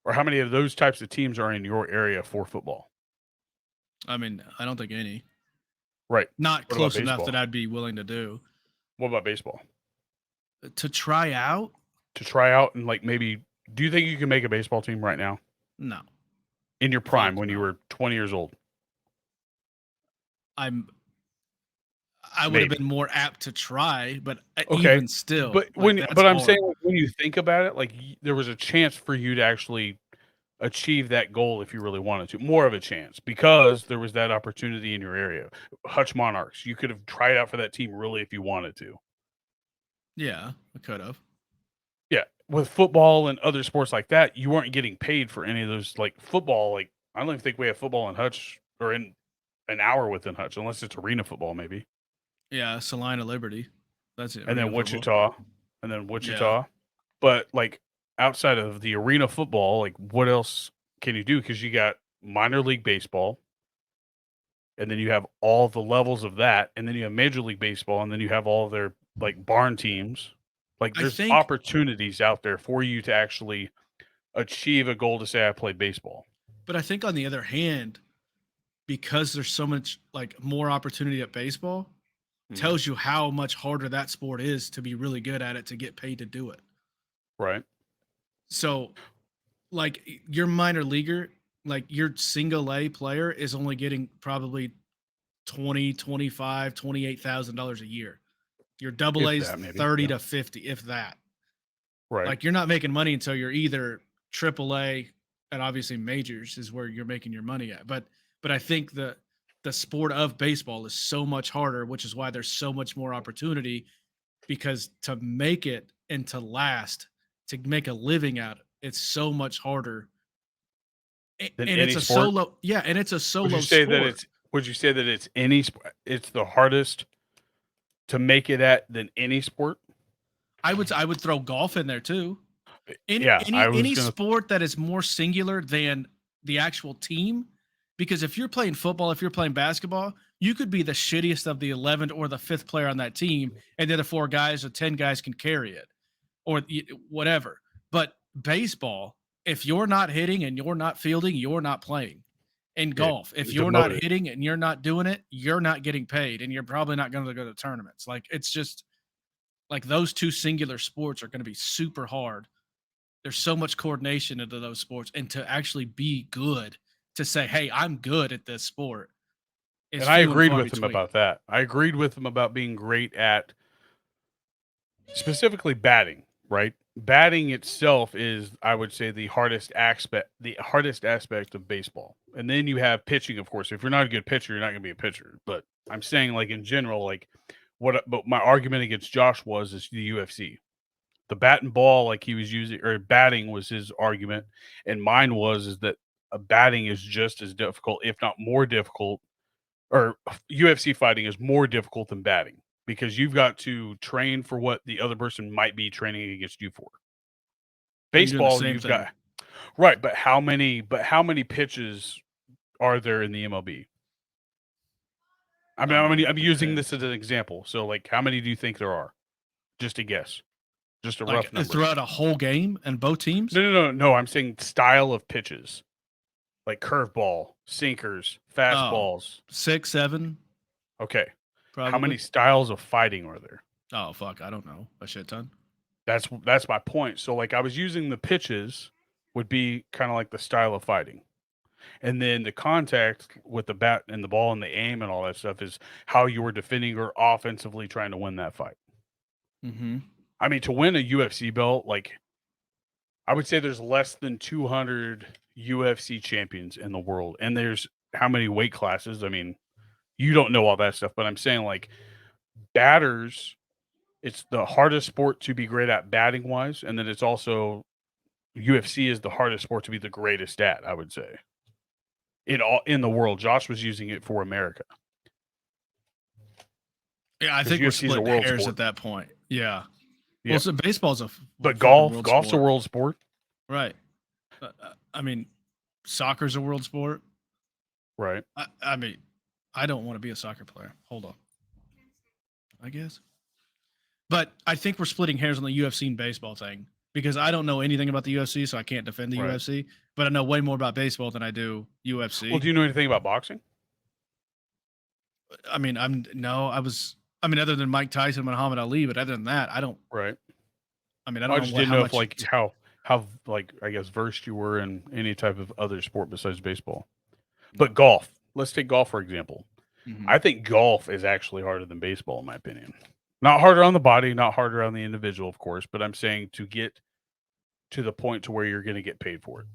Or how many of those types of teams are in your area for football? I mean, I don't think any. Right. Not What about close enough that baseball? I'd be willing to do. What about baseball? To try out? To try out and like maybe do you think you can make a baseball team right now No. in your prime Fuck when you no. were 20 years old? I'm I would have Maybe. been more apt to try, but Okay, even still, but like that's I'm saying, hard. like, when you think about it, like, there was a chance for you to actually achieve that goal if you really wanted to, more of a chance because there was that opportunity in your area. Hutch Monarchs, you could have tried out for that team really if you wanted to. Yeah, I could have. Yeah, with football and other sports like that, you weren't getting paid for any of those. Like football, like I don't even think we have football in Hutch or in an hour within Hutch, unless it's arena football, maybe, Yeah, Salina Liberty. That's it. and then Arena football. Wichita, and then Yeah. Wichita. But, like, outside of the arena football, like, what else can you do? Because you got minor league baseball, and then you have all the levels of that, and then you have Major League Baseball, and then you have all their, like, barn teams. Like, I there's think, opportunities out there for you to actually achieve a goal to say, "I played baseball." but I think on the other hand, because there's so much like more opportunity at baseball, Mhm. tells you how much harder that sport is to be really good at it to get paid to do it. Right. So, like your minor leaguer, like your single A player is only getting probably 20, 25, $28,000 a year. Your double If A's that, maybe. 30 Yeah. to 50, if that. Right. Like you're not making money until you're either triple A and obviously majors is where you're making your money at. But I think the sport of baseball is so much harder, which is why there's so much more opportunity because to make it and to last, to make a living at it, it's so much harder. Than And it's any a sport? solo, yeah, and it's a Would you solo say that sport. it's would you say that it's it's the hardest to make it at than any sport? I would throw golf in there too. Any Yeah, I any was any gonna sport that is more singular than the actual team, because if you're playing football, if you're playing basketball, you could be the shittiest of the 11th or the fifth player on that team, and the other four guys or 10 guys can carry it, or whatever. But baseball, if you're not hitting and you're not fielding, you're not playing. In get golf, if you're not demoted. hitting and you're not doing it, you're not getting paid, and you're probably not going to go to tournaments. Like it's just like those two singular sports are going to be super hard. There's so much coordination into those sports, and to actually be good, to say, "Hey, I'm good at this sport," is And I few and agreed far with him between. about that. I agreed with him about being great at specifically batting, right? Batting itself is, I would say, the hardest aspect of baseball. And then you have pitching, of course. If you're not a good pitcher, you're not going to be a pitcher. But I'm saying, like in general, like but my argument against Josh was is the UFC. The bat and ball, like he was using, or batting was his argument, and mine was is that a batting is just as difficult, if not more difficult, or UFC fighting is more difficult than batting because you've got to train for what the other person might be training against you for. Well, you're doing the Baseball, same you've thing. got right, but how many pitches are there in the MLB? I mean, I mean, I'm it using this depends. as an example. So, like, how many do you think there are? Just a guess, just a Like rough number. throughout a whole game and both teams. No. I'm saying style of pitches, like curveball, sinkers, Oh, fastballs. 6, 7, Okay, how probably. many styles of fighting are there? Oh fuck, I don't know, a shit ton. That's my point. So like I was using the pitches would be kind of like the style of fighting. And then the contact with the bat and the ball and the aim and all that stuff is how you were defending or offensively trying to win that fight. Mm-hmm. I mean, to win a UFC belt, like I would say there's less than 200 UFC champions in the world. And there's how many weight classes? I mean, you don't know all that stuff, but I'm saying like batters, it's the hardest sport to be great at batting wise. And then it's also UFC is the hardest sport to be the greatest at, I would say. In the world. Josh was using it for America. Yeah, I think we're splitting hairs at that point. Yeah. Yep. Well, so baseball's but golf's a world sport. Right. I mean, soccer's a world sport. Right. I mean, I don't want to be a soccer player. Hold on. I guess. But I think we're splitting hairs on the UFC and baseball thing because I don't know anything about the UFC, so I can't defend the UFC. But I know way more about baseball than I do UFC. Well, do you know anything about boxing? I mean, other than Mike Tyson and Muhammad Ali, but other than that, I don't. Right. I mean, I don't I just didn't know if like how like I guess versed you were in any type of other sport besides baseball. But golf. Let's take golf for example. Mm-hmm. I think golf is actually harder than baseball, in my opinion. Not harder on the body, not harder on the individual, of course, but I'm saying to get to the point to where you're going to get paid for it.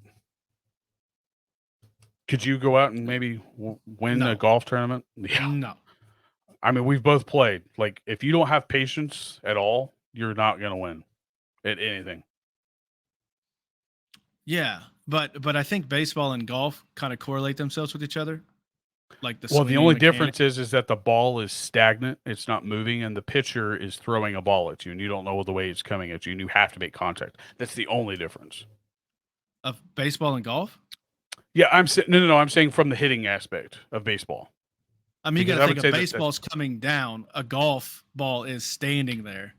Could you go out and maybe win a golf tournament? Yeah. No. I mean, we've both played. Like, if you don't have patience at all, you're not going to win at anything. Yeah, but I think baseball and golf kind of correlate themselves with each other. Like the only difference is that the ball is stagnant, it's not moving, and the pitcher is throwing a ball at you, and you don't know the way it's coming at you, and you have to make contact. That's the only difference of baseball and golf. Yeah, I'm saying from the hitting aspect of baseball. I mean, you got to think if baseball's coming down, a golf ball is standing there.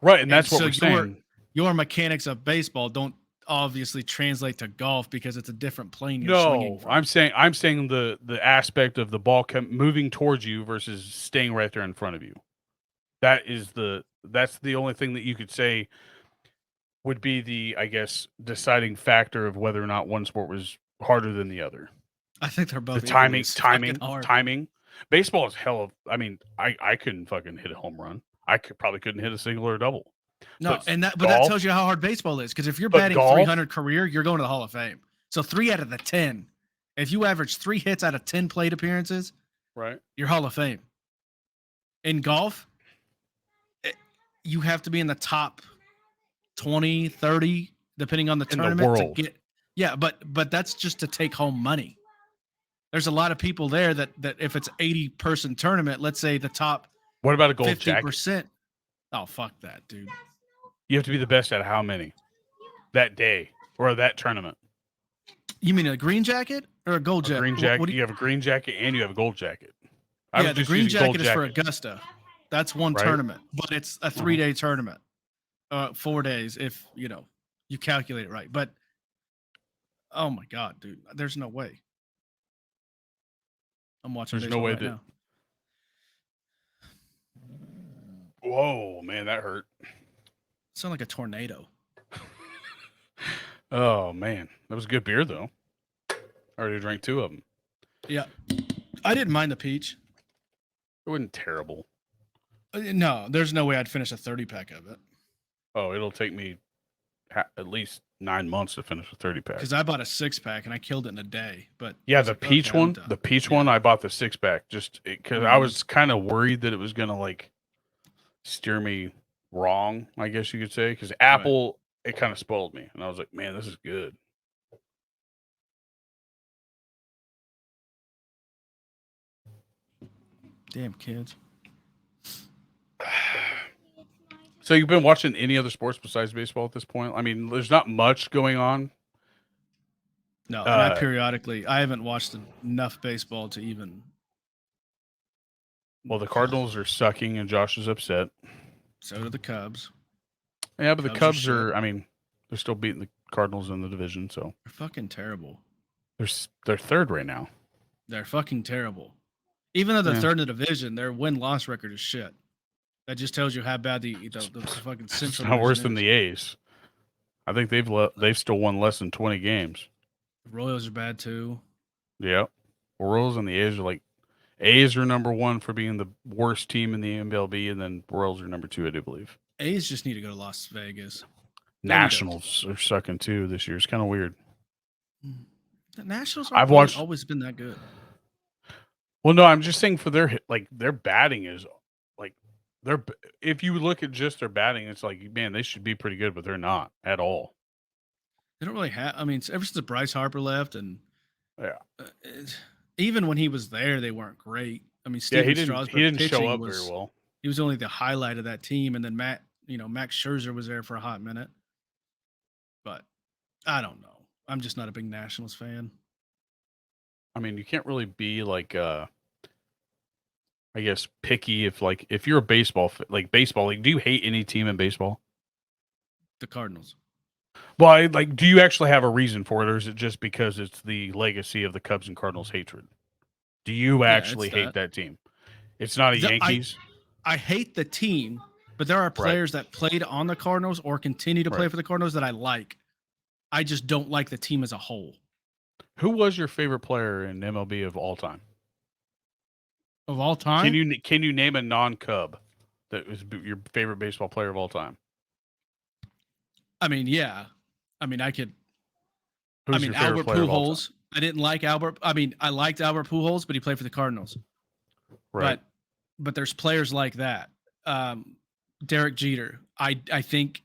Right, and that's what we're saying. Your mechanics of baseball don't obviously translate to golf because it's a different plane you're swinging from. I'm saying the aspect of the ball moving towards you versus staying right there in front of you. That's the only thing that you could say would be the, I guess, deciding factor of whether or not one sport was harder than the other. I think they're both the timing. Baseball is hell of. I mean, I couldn't fucking hit a home run. I probably couldn't hit a single or a double. No, but that tells you how hard baseball is. Because if you're batting 300 career, you're going to the Hall of Fame. So 3 out of the 10. If you average 3 hits out of 10 plate appearances, right, you're Hall of Fame. In golf, you have to be in the top 20, 30, depending on the tournament. The world. To get, yeah, but that's just to take home money. There's a lot of people there that if it's 80-person tournament, let's say the top. What about a gold 50%? Jacket? Oh, fuck that, dude. You have to be the best at how many that day or that tournament? You mean a green jacket or a gold jacket? Green jacket. You have a green jacket and you have a gold jacket. Yeah, the green jacket is for Augusta. That's one tournament, but it's a 3-day tournament. 4 days if you calculate it right. But oh my god, dude, there's no way. I'm watching. There's no way now. Whoa, man, that hurt. Sound like a tornado. Oh man, that was a good beer though. I already drank 2 of them. Yeah, I didn't mind the peach. It wasn't terrible. No, there's no way I'd finish a 30-pack of it. Oh, it'll take me at least 9 months to finish a 30-pack. Because I bought a 6-pack and I killed it in a day. But yeah, the peach one, I bought the 6-pack just because I was kind of worried that it was gonna like steer me wrong, I guess you could say. Because apple, it kind of spoiled me, and I was like, man, this is good. Damn kids. So you've been watching any other sports besides baseball at this point? I mean, there's not much going on. No, not periodically. I haven't watched enough baseball to even. Well, the Cardinals are sucking, and Josh is upset. So do the Cubs. Yeah, but the Cubs are. I mean, they're still beating the Cardinals in the division, so they're fucking terrible. They're third right now. They're fucking terrible. Even though they're third in the division, their win-loss record is shit. That just tells you how bad the fucking Central. It's not worse than the A's. I think they've still won less than 20 games. Royals are bad too. Yeah. Royals and the A's are like A's are number one for being the worst team in the MLB, and then Royals are number two, I do believe. A's just need to go to Las Vegas. They need to. Nationals are sucking too this year. It's kind of weird. The Nationals I've aren't really watched. always been that good. Well, no, I'm just saying for their batting is like they're if you look at just their batting, it's like man, they should be pretty good, but they're not at all. They don't really have. I mean, ever since Bryce Harper left, and Yeah, even when he was there, they weren't great. I mean, yeah, Steven Strasburg he didn't show pitching up very was well. he was only the highlight of that team, and then Max Scherzer was there for a hot minute. But I don't know. I'm just not a big Nationals fan. I mean, you can't really be like I guess picky if you're a baseball do you hate any team in baseball? The Cardinals. Well, do you actually have a reason for it, or is it just because it's the legacy of the Cubs and Cardinals hatred? Do you Yeah, actually it's hate that. that team? It's not a Yankees, I hate the team, but there are right? players that played on the Cardinals or continue to play Right. for the Cardinals that I like. I just don't like the team as a whole. Who was your favorite player in MLB of all time? Of all time? Can you name a non-Cub that was your favorite baseball player of all time? I mean, yeah. I mean, I could. Who's I mean, your favorite Albert player of all time? Pujols. I didn't like Albert. I mean, I liked Albert Pujols, but he played for the Cardinals. Right. But there's players like that. Derek Jeter. I think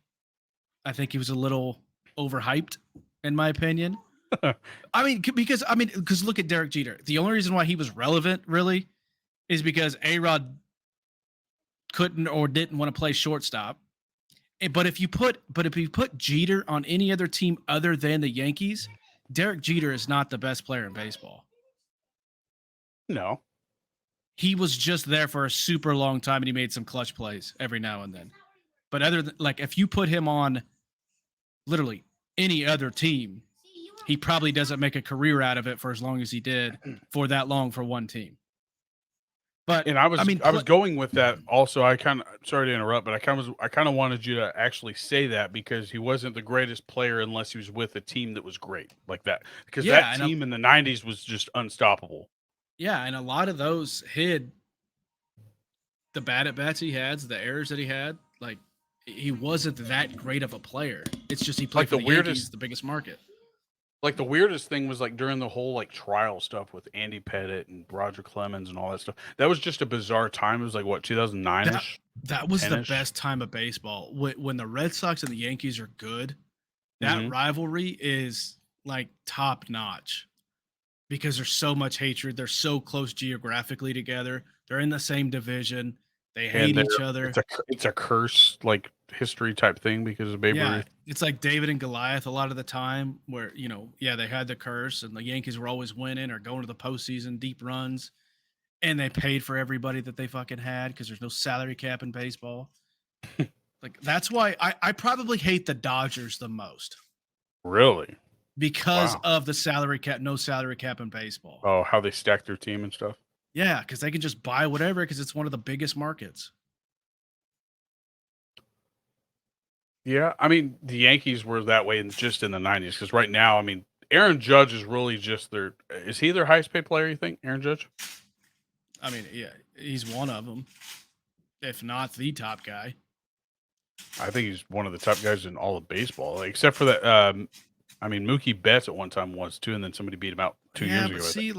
he was a little overhyped, in my opinion. Because look at Derek Jeter. The only reason why he was relevant, really, is because A-Rod couldn't or didn't want to play shortstop. But if you put Jeter on any other team other than the Yankees, Derek Jeter is not the best player in baseball. No. He was just there for a super long time and he made some clutch plays every now and then. But other than if you put him on literally any other team, he probably doesn't make a career out of it for as long as he did for that long for one team. But and I was going with that also. I kind of sorry to interrupt, but I kind of wanted you to actually say that because he wasn't the greatest player unless he was with a team that was great like that. Because that team in the '90s was just unstoppable. Yeah, and a lot of those hid the bad at bats he had, the errors that he had. Like he wasn't that great of a player. It's just he played for the Yankees, the biggest market. Like the weirdest thing was during the whole trial stuff with Andy Pettit and Roger Clemens and all that stuff. That was just a bizarre time. It was 2009ish. That was 10-ish? The best time of baseball. When the Red Sox and the Yankees are good, that rivalry is top notch because there's so much hatred. They're so close geographically together. They're in the same division. They hate each other. It's a curse history type thing because of Babe Ruth. It's like David and Goliath a lot of the time where, they had the curse and the Yankees were always winning or going to the postseason, deep runs, and they paid for everybody that they fucking had because there's no salary cap in baseball. That's why I probably hate the Dodgers the most. Really? Because of the salary cap, no salary cap in baseball. Oh, how they stack their team and stuff? Yeah, because they can just buy whatever because it's one of the biggest markets. Yeah, I mean, the Yankees were that way just in the 90s because right now, I mean, Aaron Judge is really just is he their highest paid player, you think, Aaron Judge? I mean, yeah, he's one of them, if not the top guy. I think he's one of the top guys in all of baseball, except for that. I mean, Mookie Betts at one time was too, and then somebody beat him out 2 years ago. Yeah, but see,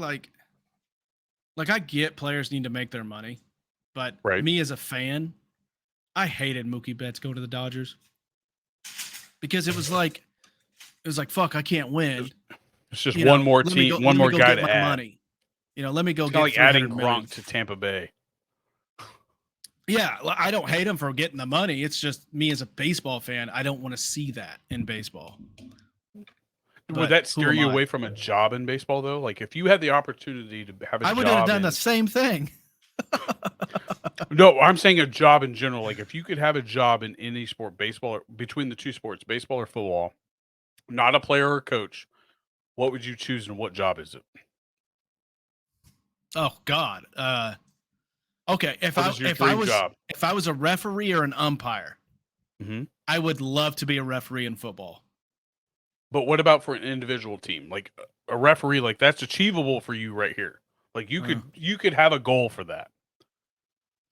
I get players need to make their money, but right. Me as a fan, I hated Mookie Betts going to the Dodgers because it was like, fuck, I can't win. It's just one more team, one more guy to add. Money. Let me go it's get like adding Gronk to Tampa Bay. Yeah, I don't hate him for getting the money. It's just me as a baseball fan, I don't want to see that in baseball. Would that steer you away from a job in baseball, though? If you had the opportunity to have a job, I would have done the same thing. No, I'm saying a job in general. If you could have a job in any sport, baseball, or between the two sports, baseball or football, not a player or a coach, what would you choose and what job is it? Oh God. Okay. If I was a referee or an umpire, I would love to be a referee in football. But what about for an individual team? Like a referee, like that's achievable for you right here. Like you could have a goal for that.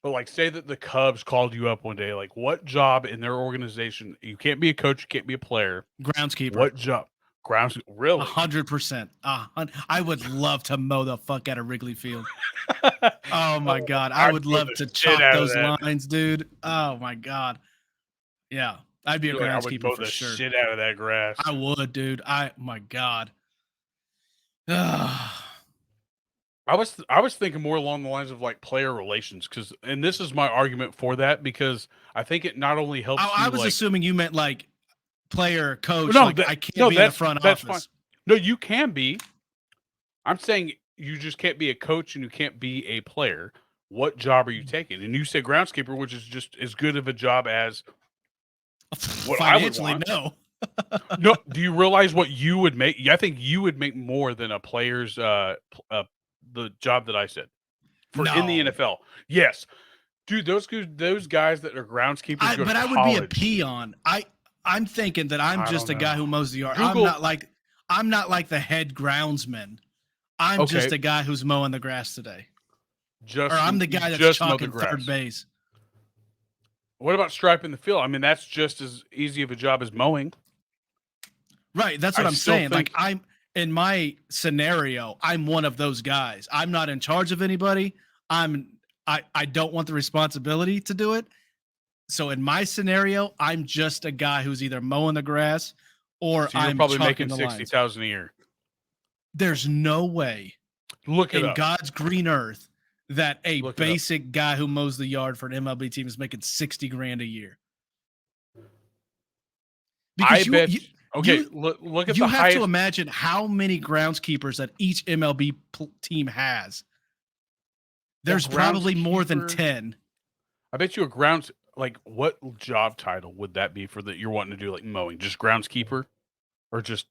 But like say that the Cubs called you up one day, like what job in their organization, you can't be a coach, you can't be a player. Groundskeeper. What job? Grounds really? 100%. I would love to mow the fuck out of Wrigley Field. Oh my god. I would love to chalk those lines, dude. Oh my god. Yeah. I'd be a I would groundskeeper mow for the sure. shit out of that grass. I would, dude. My god. I was thinking more along the lines of like player relations and this is my argument for that because I think it not only helps I was assuming you meant like player coach. No, like I can't be in the front office. Fine. No, you can be. I'm saying you just can't be a coach and you can't be a player. What job are you taking? And you said groundskeeper, which is just as good of a job as what financially, I would want. No. No, do you realize what you would make? I think you would make more than a player's the job that I said in the NFL. Yes, dude, those guys that are groundskeepers. But I would be a peon. I'm thinking that I'm just a guy who mows the yard. I'm not like the head groundsman. I'm just a guy who's mowing the grass today. Or I'm the guy that's chalking third base. What about striping the field? I mean, that's just as easy of a job as mowing. Right. That's what I'm saying. Like I'm in my scenario, I'm one of those guys. I'm not in charge of anybody. I don't want the responsibility to do it. So in my scenario, I'm just a guy who's either mowing the grass or I'm probably making 60,000 a year. There's no way in God's green earth that a basic guy who mows the yard for an MLB team is making 60 grand a year. Because look at you have to imagine how many groundskeepers that each MLB team has. There's probably more than 10. I bet you like what job title would that be for that you're wanting to do like mowing? Just groundskeeper or just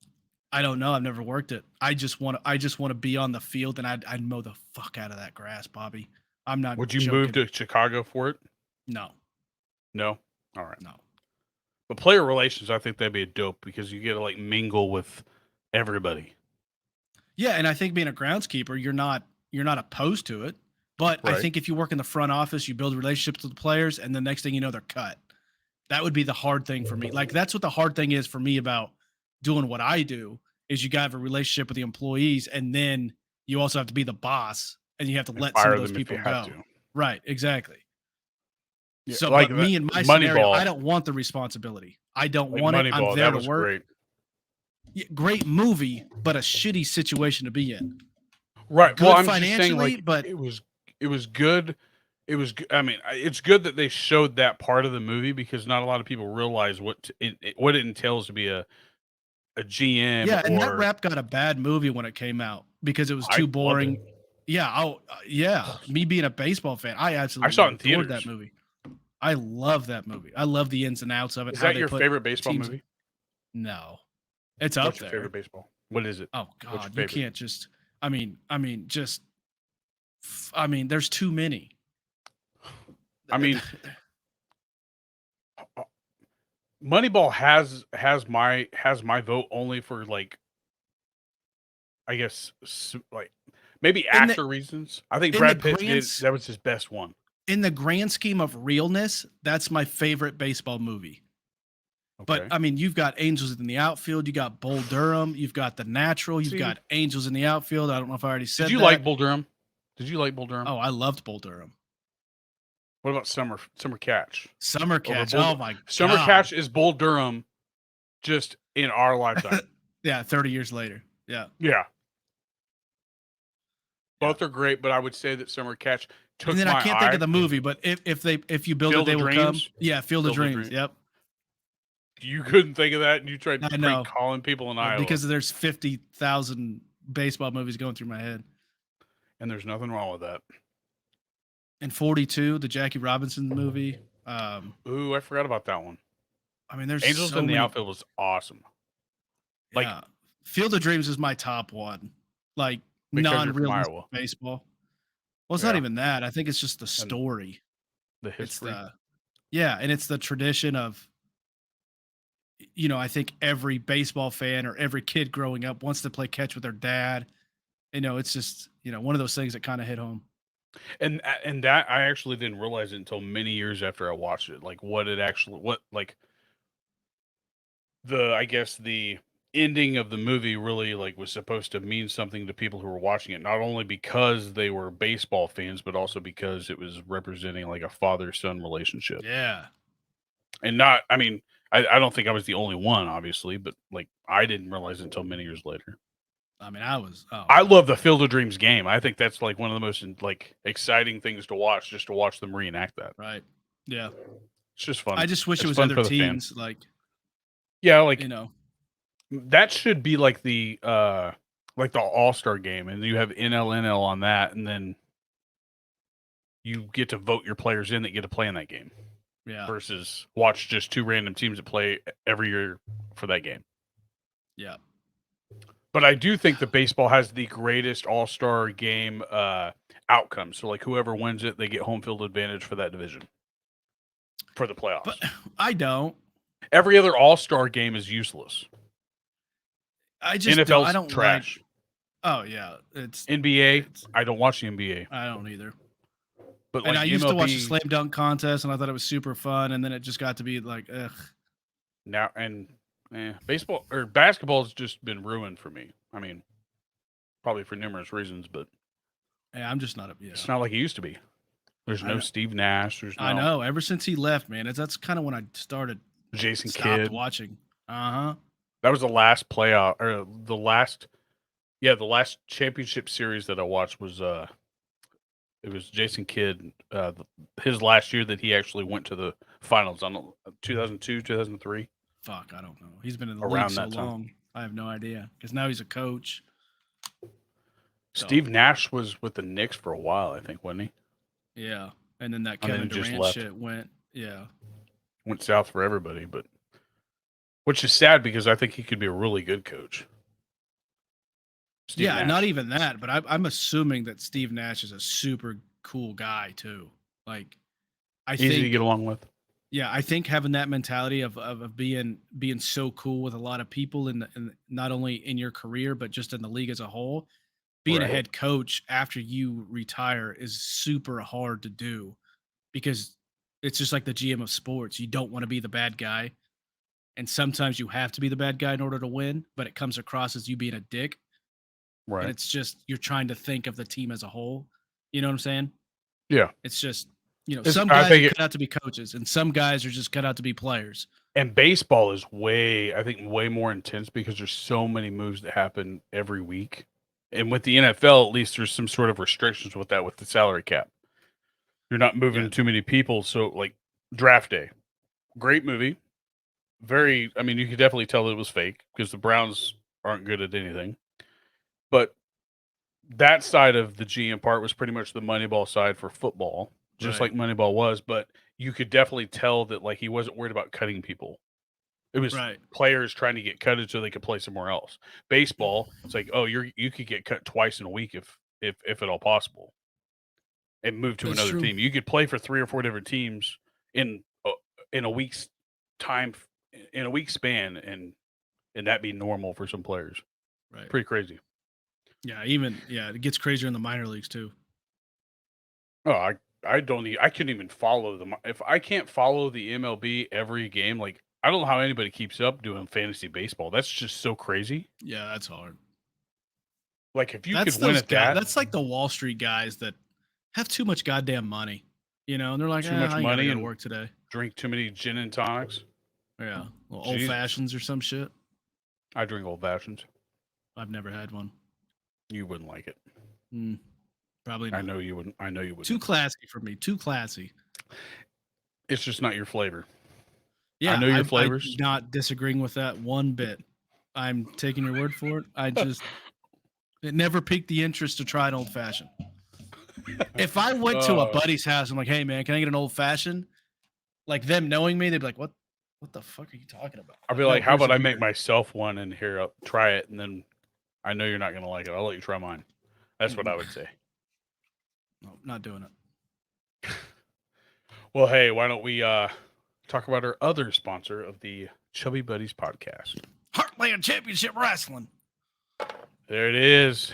I don't know. I've never worked it. I just want to be on the field and I'd mow the fuck out of that grass, Bobby. I'm not Would you move to Chicago for it? No. No? All right. No. But player relations, I think that'd be a dope because you get to like mingle with everybody. Yeah, and I think being a groundskeeper, you're not opposed to it. But right. I think if you work in the front office, you build relationships with the players, and the next thing you know, they're cut. That would be the hard thing for me. Like that's what the hard thing is for me about doing what I do is you got to have a relationship with the employees, and then you also have to be the boss, and you have to let some of those people go. Right, exactly. Yeah, so, like me in my scenario, I don't want the responsibility. I don't want it. I'm there to work. Great. Yeah, great movie, but a shitty situation to be in. Right. Good well, I'm financially, just saying, like, but it was good. It was. I mean, it's good that they showed that part of the movie because not a lot of people realize what it entails to be a GM. Yeah, and that rap got a bad movie when it came out because it was too boring. Yeah. Oh, yeah. Me being a baseball fan, I absolutely saw it in theaters. That movie. I love that movie. I love the ins and outs of it. Is that your favorite baseball movie? No, it's up there. Your favorite baseball? What is it? Oh God, you can't just. I mean, there's too many. I mean, Moneyball has my vote only for like, I guess like maybe actor reasons. I think Brad Pitt that was his best one. In the grand scheme of realness, that's my favorite baseball movie. Okay. But I mean, you've got Angels in the Outfield, you got Bull Durham, you've got The Natural, you've got Angels in the Outfield. I don't know if I already said that. Did you like Bull Durham? Did you like Bull Durham? Oh, I loved Bull Durham. What about Summer Catch? Summer Catch. Oh my God. Summer Catch is Bull Durham just in our lifetime. Yeah, 30 years later. Yeah. Yeah. Both are great, but I would say that Summer Catch took my eye. And then I can't think of the movie, but if you build it, they will come. Yeah, Field of Dreams. Yep. You couldn't think of that, and you tried calling people in Iowa. Because there's 50,000 baseball movies going through my head. And there's nothing wrong with that. And 42, the Jackie Robinson movie. Ooh, I forgot about that one. I mean, there's Angels in the Outfield was awesome. Like, Field of Dreams is my top one. Like, non-realistic baseball. Well, it's not even that. I think it's just the story. The history. And it's the tradition of, I think every baseball fan or every kid growing up wants to play catch with their dad. It's just, one of those things that kind of hit home. And that I actually didn't realize it until many years after I watched it. Like I guess the ending of the movie really like was supposed to mean something to people who were watching it, not only because they were baseball fans, but also because it was representing like a father-son relationship. Yeah. And not, I mean, I don't think I was the only one, obviously, but like I didn't realize it until many years later. I mean, I was, oh I God. love the Field of Dreams game. I think that's like one of the most like exciting things to watch, just to watch them reenact that. Right. Yeah. It's just fun. I just wish it It's was fun other for the fan. teams. Like, Yeah, like you know, that should be like the All-Star game, and you have NL on that, and then you get to vote your players in that get to play in that game. yeah. Versus watch just two random teams that play every year for that game. Yeah. But I do think that baseball has the greatest All-Star game outcome. So like whoever wins it, they get home field advantage for that division. For the playoffs. But I don't. Every other All-Star game is useless. I just NFL's don't. I don't trash. like. Oh yeah, it's NBA. I don't watch the NBA. I don't either. But And like I used to watch the MLB slam dunk contest, and I thought it was super fun. And then it just got to be like, ugh. now baseball or basketball's just been ruined for me. I mean, probably for numerous reasons, but Yeah, I'm just not a. Yeah, it's not like it used to be. There's I no know. Steve Nash. There's no I know. Ever since he left, man, that's kind of when I Jason stopped Kidd. watching. Uh huh. That was the last playoff or the last championship series that I watched was it was Jason Kidd his last year that he actually went to the finals on 2002, 2003. Fuck, I don't know. He's been in the league Around so that time. long. I have no idea because now he's a coach. So, Steve Nash was with the Knicks for a while, I think, wasn't he? yeah, and then that And then Kevin just Durant left. shit went. Yeah, Went south for everybody, but which is sad because I think he could be a really good coach. Steve yeah. Nash. Not even that, but I'm assuming that Steve Nash is a super cool guy too. Like, I Easy think to get along with. Yeah, I think having that mentality of being so cool with a lot of people in not only in your career but just in the league as a whole, being a Right. head coach after you retire is super hard to do because it's just like the GM of sports. You don't want to be the bad guy, and sometimes you have to be the bad guy in order to win, but it comes across as you being a dick, and Right. it's just you're trying to think of the team as a whole. You know what I'm saying? Yeah. It's just, It's, some I guys are think cut out to be coaches, and some guys are just cut out to be players. and baseball is way more intense because there's so many moves that happen every week. And with the NFL, at least there's some sort of restrictions with that with the salary cap. You're not moving Yeah. too many people. So like Draft Day, great movie. I mean, you could definitely tell it was fake because the Browns aren't good at anything. But that side of the GM part was pretty much the Moneyball side for football, just Right. like Moneyball was. But you could definitely tell that like he wasn't worried about cutting people. It was Right. players trying to get cutted so they could play somewhere else. Baseball, it's like, oh, you could get cut twice in a week if at all possible, and move to That's another true. team. You could play for 3 or 4 different teams in in a week's time, in a week span, and that be normal for some players. Right. Pretty crazy. Yeah. It gets crazier in the minor leagues too. Oh, I couldn't even follow them if I can't follow the MLB every game. Like I don't know how anybody keeps up doing fantasy baseball. That's just so crazy. Yeah, that's hard. Like if you That's could win those at guys. that, That's like the Wall Street guys that have too much goddamn money, and they're like, too much I ain't gotta money go to and work today. drink too many gin and tonics. Yeah, well, old Jesus. fashions or some shit. I drink old fashions. I've never had one. You wouldn't like it. Probably not. I know you wouldn't. I know you wouldn't. Too classy for me. Too classy. It's just not your flavor. Yeah, I know your flavors. I'm not disagreeing with that one bit. I'm taking your word for it. It never piqued the interest to try an old fashioned. If I went to a buddy's house, I'm like, hey man, can I get an old fashioned? Like them knowing me, they'd be like, what the fuck are you talking about? I'll be like, how here's a about I make beer." myself one and here, I'll try it, and then I know you're not gonna like it. I'll let you try mine. That's what I would say. No, not doing it. Well, hey, why don't we talk about our other sponsor of the Chubby Buddies podcast. Heartland Championship Wrestling. There it is.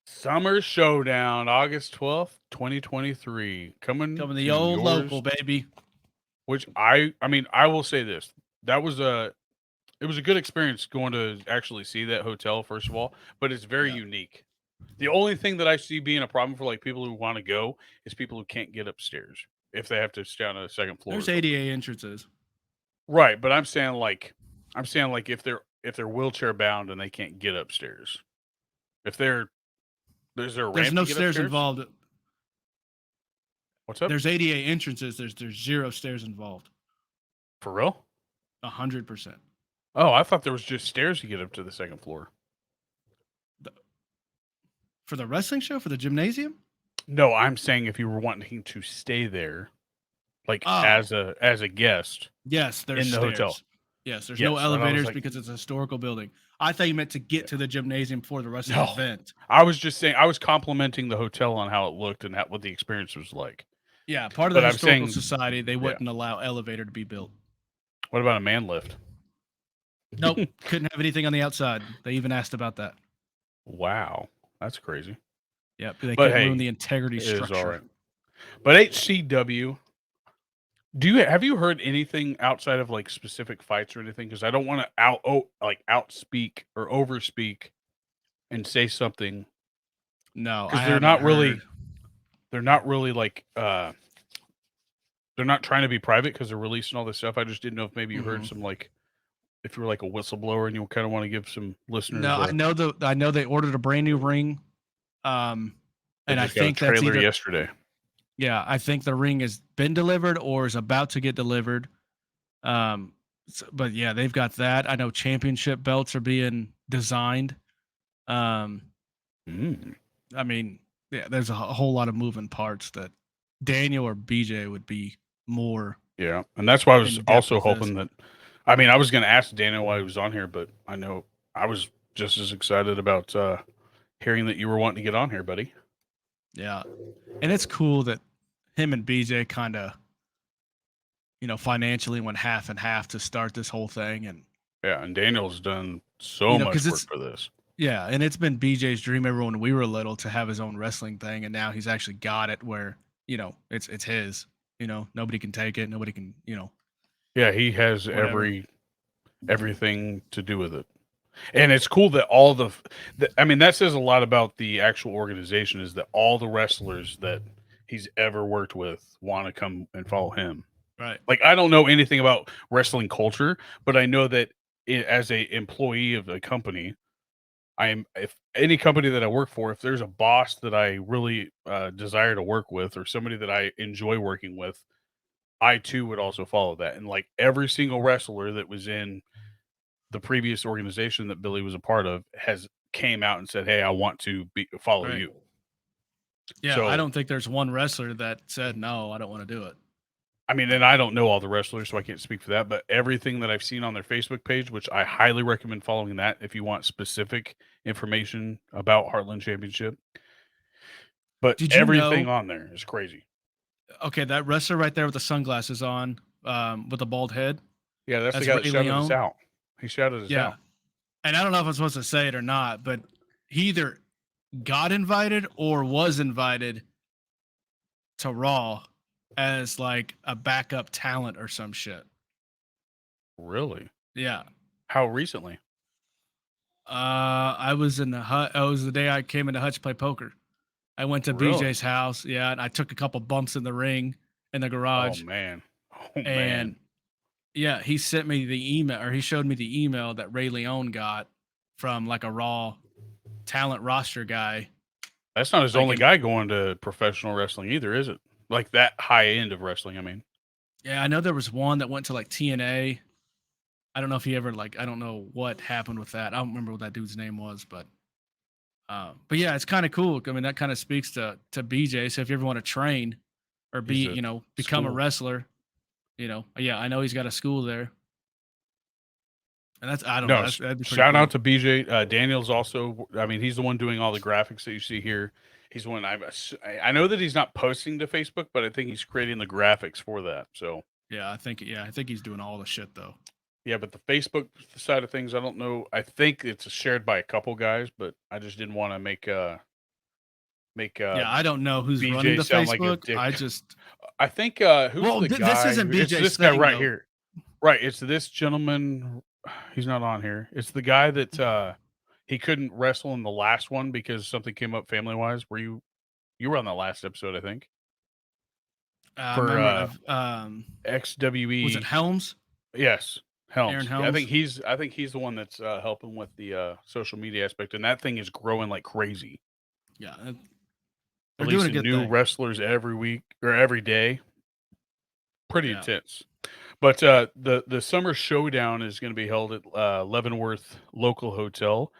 Summer Showdown, August 12th, 2023. Coming the to old yours, local, baby. Which I mean, I will say this. It was a good experience going to actually see that hotel, first of all, but it's very unique. The only thing that I see being a problem for like people who want to go is people who can't get upstairs if they have to stay on the second floor. There's ADA entrances. Right, but I'm saying like if they're wheelchair bound and they can't get upstairs. If there's a ramp There's no to get stairs upstairs? involved. What's up? There's ADA entrances. There's 0 stairs involved. For real? 100%. Oh, I thought there was just stairs to get up to the second floor. For the wrestling show, for the gymnasium? No, I'm saying if you were wanting to stay there, like as a guest. Yes, there's in the stairs. hotel. Yes, there's no Yes, and I was elevators like- because it's a historical building. I thought you meant to get to the gymnasium for the wrestling No. event. I was just saying I was complimenting the hotel on how it looked and what the experience was like. Yeah, part of the But I'm historical saying- society, they wouldn't allow elevator to be built. What about a man lift? Nope, couldn't have anything on the outside. They even asked about that. Wow, that's crazy. Yep, they But couldn't hey, ruin the integrity It is structure. all right. But HCW, have you heard anything outside of like specific fights or anything? Because I don't want to outspeak or overspeak and say something No, because I they're haven't not really heard. like they're not trying to be private because they're releasing all this stuff. I just didn't know if maybe you heard some like if you were like a whistleblower and you kind of want to give some listeners. No, I know they ordered a brand new ring. And I think that's either yesterday. Yeah, I think the ring has been delivered or is about to get delivered. But yeah, they've got that. I know championship belts are being designed. I mean, yeah, there's a whole lot of moving parts that Daniel or BJ would be more. Yeah, and that's why I was also with this. hoping that. I mean, I was going to ask Daniel why he was on here, but I know I was just as excited about hearing that you were wanting to get on here, buddy. Yeah, and it's cool that him and BJ kind of, financially went half and half to start this whole thing, and Daniel's done so much work for this. Yeah, and it's been BJ's dream ever when we were little to have his own wrestling thing, and now he's actually got it where it's his. Nobody can take it. Nobody can. Yeah, he has whatever. everything to do with it. And it's cool that all I mean, that says a lot about the actual organization is that all the wrestlers that he's ever worked with want to come and follow him. Right. Like, I don't know anything about wrestling culture, but I know that as a employee of a company, if any company that I work for, if there's a boss that I really desire to work with or somebody that I enjoy working with, I too would also follow that. And like every single wrestler that was in the previous organization that Billy was a part of came out and said, "Hey, I want to follow you." Yeah, So, I don't think there's one wrestler that said no, I don't want to do it. I mean, and I don't know all the wrestlers, so I can't speak for that. But everything that I've seen on their Facebook page, which I highly recommend following that if you want specific information about Heartland Championship. But everything on there is crazy. Okay, that wrestler right there with the sunglasses on, with the bald head. Yeah, that's the guy that shouted us out. He shouted us out. And I don't know if I'm supposed to say it or not, but he either got invited or was invited to Raw as like a backup talent or some shit. Really? Yeah. How recently? I was in the hut. It was the day I came into Hutch to play poker. I went to BJ's house. Yeah, and I took a couple bumps in the ring in the garage. Oh man. And yeah, he sent me the email, or he showed me the email that Ray Leone got from like a Raw talent roster guy. That's not his only guy going to professional wrestling either, is it? Like that high end of wrestling, I mean. Yeah, I know there was one that went to like TNA. I don't know if he ever I don't know what happened with that. I don't remember what that dude's name was, but yeah, it's kind of cool. I mean, that kind of speaks to BJ. So if you ever want to train or become a wrestler, yeah, I know he's got a school there. And that's, I don't know. Shout out to BJ. Daniel's also, I mean, he's the one doing all the graphics that you see here. He's one I know that he's not posting to Facebook, but I think he's creating the graphics for that. So Yeah, I think he's doing all the shit though. Yeah, but the Facebook side of things, I don't know. I think it's shared by a couple guys, but I just didn't want to make Yeah, I don't know who's running BJ the sound like a Facebook. dick. I just I think who's well, the this guy? isn't It's BJ's this guy thing right though. here. Right, it's this gentleman. He's not on here. It's the guy that he couldn't wrestle in the last one because something came up family wise. Were you were on the last episode, I think, I for remember. Was it XWE. Helms? Yes, Aaron Helms. Helms? I think he's the one that's helping with the social media aspect, and that thing is growing like crazy. Yeah, they're doing a Releasing good new thing. wrestlers every week or every day. Pretty Yeah. intense. But the summer showdown is going to be held at Leavenworth Local Hotel.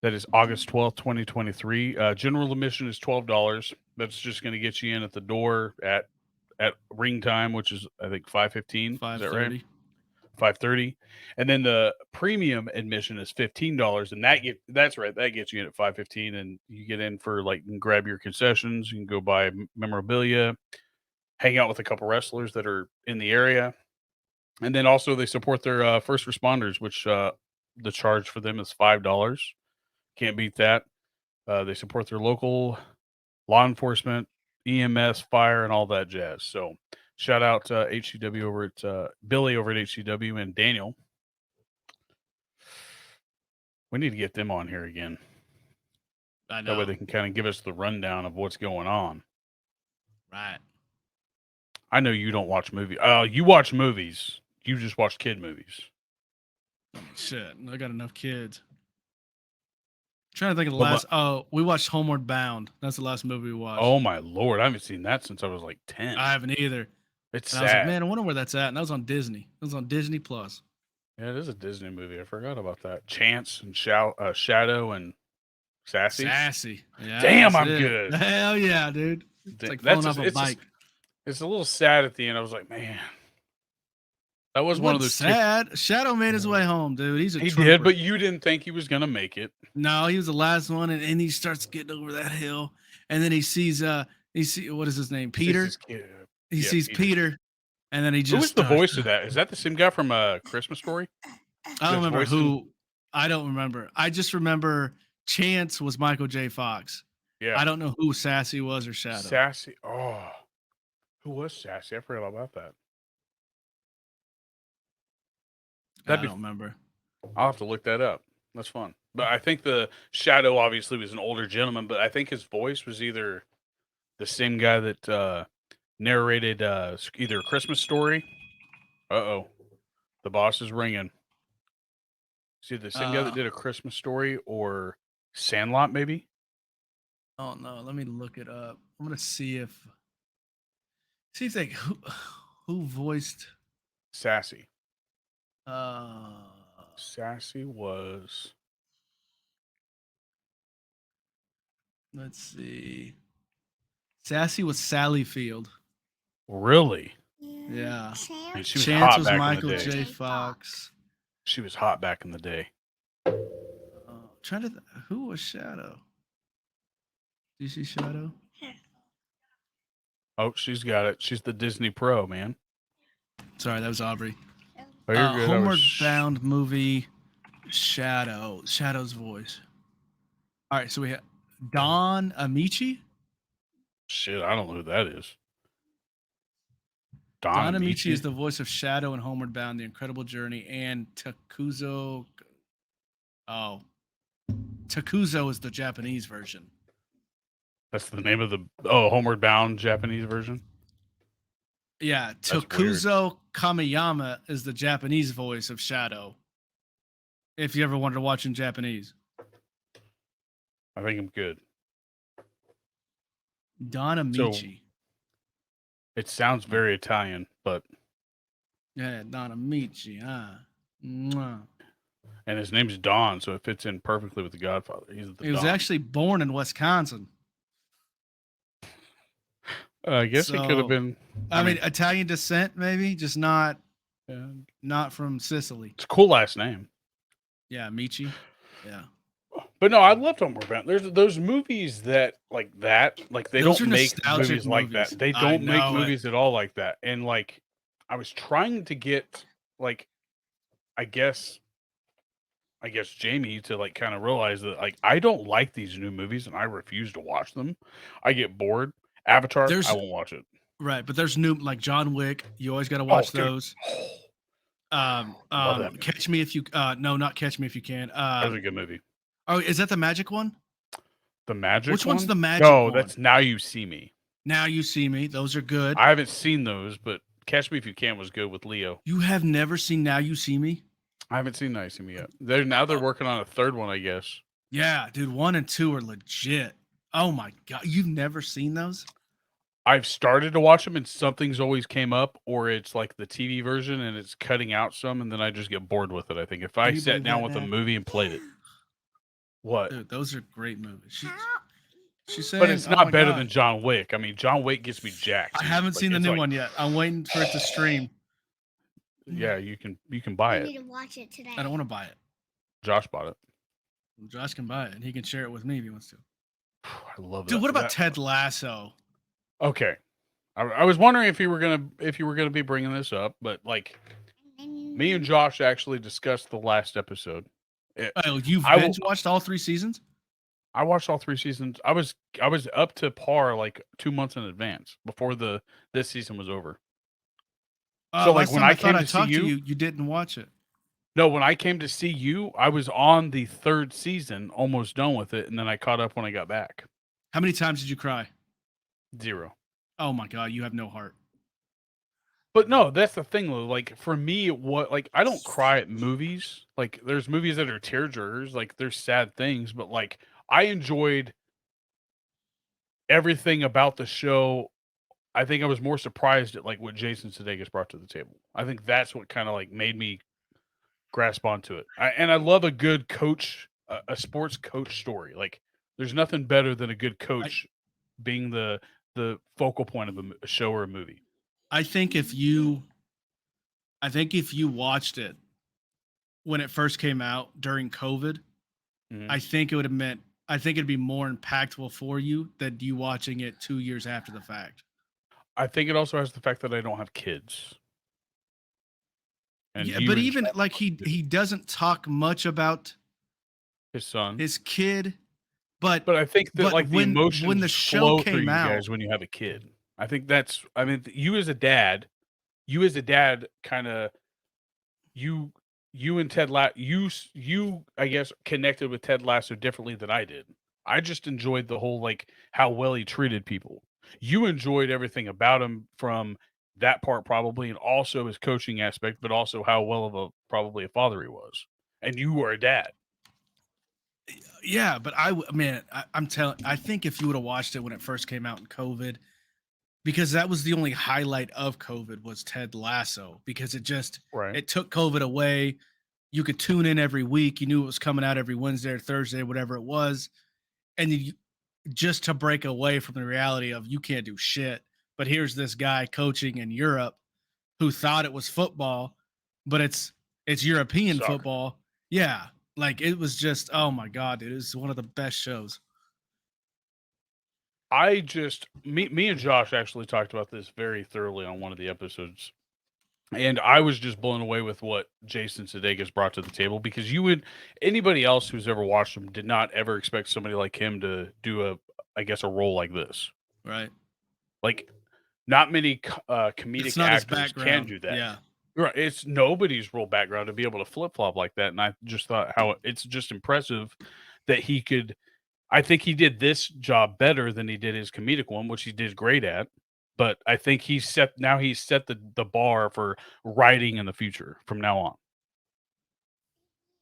That is August 12th, 2023. General admission is $12. That's just going to get you in at the door at ring time, which is I think 5:15. Is that right? 5:30. 5:30. And then the premium admission is $15, and that's right. That gets you in at 5:15, and you get in for like you can grab your concessions, you can go buy memorabilia, hang out with a couple wrestlers that are in the area. And then also they support their first responders, which the charge for them is $5. Can't beat that. They support their local law enforcement, EMS, fire, and all that jazz. So shout out to HCW over at Billy over at HCW and Daniel. We need to get them on here again. I know. That way they can kind of give us the rundown of what's going on. Right. I know you don't watch movies. You watch movies. You just watch kid movies. Shit, I got enough kids. Trying to think of the last. Oh, we watched Homeward Bound. That's the last movie we watched. Oh my lord, I haven't seen that since I was like 10. I haven't either. It's and sad. I was like, man, I wonder where that's at. And that was on Disney. It was on Disney Plus. Yeah, it is a Disney movie. I forgot about that. Chance and Shadow and Sassy. Sassy. Yeah. Damn, I'm good. Hell yeah, dude. It's like That's falling off a bike. It's a little sad at the end. I was like, man, that was one of those sad. Shadow made his way home, dude. He trooper. Did, but you didn't think he was gonna make it. No, he was the last one, and he starts getting over that hill, and then he sees what is his name, Peter. He sees Peter, and then he just. Who was the voice of that? Is that the same guy from Christmas Story? I don't remember who. I don't remember. I just remember Chance was Michael J. Fox. Yeah. I don't know who Sassy was or Shadow. Sassy. Oh, who was Sassy? I forgot about that. I don't remember. I'll have to look that up. That's fun. But I think the Shadow obviously was an older gentleman, but I think his voice was either the same guy that narrated either Christmas Story. Uh-oh. The boss is ringing. See, the same guy that did A Christmas Story or Sandlot, maybe? Oh, no. Let me look it up. I'm going to see if they who voiced Sassy. Sassy was. Let's see. Sassy was Sally Field. Really? Yeah. And she was Chance hot was back Michael in the day. J. Fox. She was hot back in the day. Trying to who was Shadow? Do you see Shadow? Oh, she's got it. She's the Disney Pro, man. Sorry, that was Aubrey. Oh, you're good. Homeward Bound movie, Shadow. Shadow's voice. All right, so we have Don Amici. Shit, I don't know who that is. Don Amici is the voice of Shadow in Homeward Bound, The Incredible Journey, and Takuzo. Oh, Takuzo is the Japanese version. That's the name of the Homeward Bound Japanese version? Yeah, Takuzo Kamiyama is the Japanese voice of Shadow. If you ever wanted to watch in Japanese. I think I'm good. Don Amici. So, it sounds very Italian, but... Yeah, Don Amici, Mwah. And his name's Don, so it fits in perfectly with The Godfather. He was actually born in Wisconsin. I guess it could have been. I mean, Italian descent, maybe, just not from Sicily. It's a cool last name. Yeah, Amici. Yeah. But no, I loved Homeward Bound. There's those movies that, like, they don't make movies like that. They don't make movies at all like that. And like, I was trying to get like I guess Jamie to like kind of realize that like I don't like these new movies and I refuse to watch them. I get bored. Avatar, I There's won't watch it. right, but there's new like John Wick. You always got to Oh, watch dude. those. Love that movie. Catch Me If You no, not Catch Me If You Can. That was a good movie. Oh, is that the magic one? The magic Which one? one's the magic No, one? that's Now You See Me. Now You See Me. Those are good. I haven't seen those, but Catch Me If You Can was good with Leo. You have never seen Now You See Me? I haven't seen Now You See Me yet. They're working on a third one, I guess. Yeah, dude, 1 and 2 are legit. Oh my god, you've never seen those? I've started to watch them and something's always came up, or it's like the TV version and it's cutting out some, and then I just get bored with it. I think if I you sat believe down that, with a Dad? movie and played it, what? Dude, those are great movies. She's saying, But it's oh not my better God. than John Wick. I mean, John Wick gets me jacked. I dude. haven't Like, seen the it's new like- one yet. I'm waiting for it to stream. Yeah, you can buy I it. need to watch it today. I don't want to buy it. Josh bought it. Josh can buy it, and he can share it with me if he wants to. I love that. Dude, what about that- Ted Lasso? Okay, I was wondering if you were gonna be bringing this up, but like me and Josh actually discussed the last episode. Oh, you've I will- binge watched all 3 seasons? I watched all 3 seasons. I was up to par like 2 months in advance before this season was over. So, like, last when time I thought came I to see talked you- you didn't watch it. No, when I came to see you, I was on the 3rd season, almost done with it, and then I caught up when I got back. How many times did you cry? 0. Oh my god, you have no heart. But no, that's the thing though. Like for me, I don't cry at movies. Like there's movies that are tearjerkers, like there's sad things, but like I enjoyed everything about the show. I think I was more surprised at like what Jason Sudeikis brought to the table. I think that's what kind of like made me grasp onto it. And I love a good coach, a sports coach story. Like there's nothing better than a good coach being the focal point of a show or a movie. I think if you watched it when it first came out during COVID, Mhm. I think it'd be more impactful for you than you watching it 2 years after the fact. I think it also has the fact that I don't have kids. And Yeah, you but and even Josh like he doesn't talk much about his son. his kid, but But I think that but like the when emotions the show flow through came you out- guys when you have a kid. I think that's. I mean, you as a dad, kind of you and Ted you I guess connected with Ted Lasso differently than I did. I just enjoyed the whole like how well he treated people. You enjoyed everything about him from that part probably, and also his coaching aspect, but also how well of probably a father he was. And you were a dad. yeah, but I'm telling. I think if you would have watched it when it first came out in COVID, because that was the only highlight of COVID was Ted Lasso, because Right. it took COVID away. You could tune in every week. You knew it was coming out every Wednesday or Thursday, whatever it was, and just to break away from the reality of you can't do shit. But here's this guy coaching in Europe who thought it was football, but it's European Soccer. football. Yeah, like it was just, oh my god, dude, it was one of the best shows. Me and Josh actually talked about this very thoroughly on one of the episodes. And I was just blown away with what Jason Sudeikis brought to the table, because anybody else who's ever watched him did not ever expect somebody like him to do a role like this. Right. Like not many comedic It's not his actors can background. do that. Yeah. Right. It's nobody's role background to be able to flip flop like that. And I just thought how it's just impressive that he could. I think he did this job better than he did his comedic one, which he did great at. But I think he's set the bar for writing in the future from now on.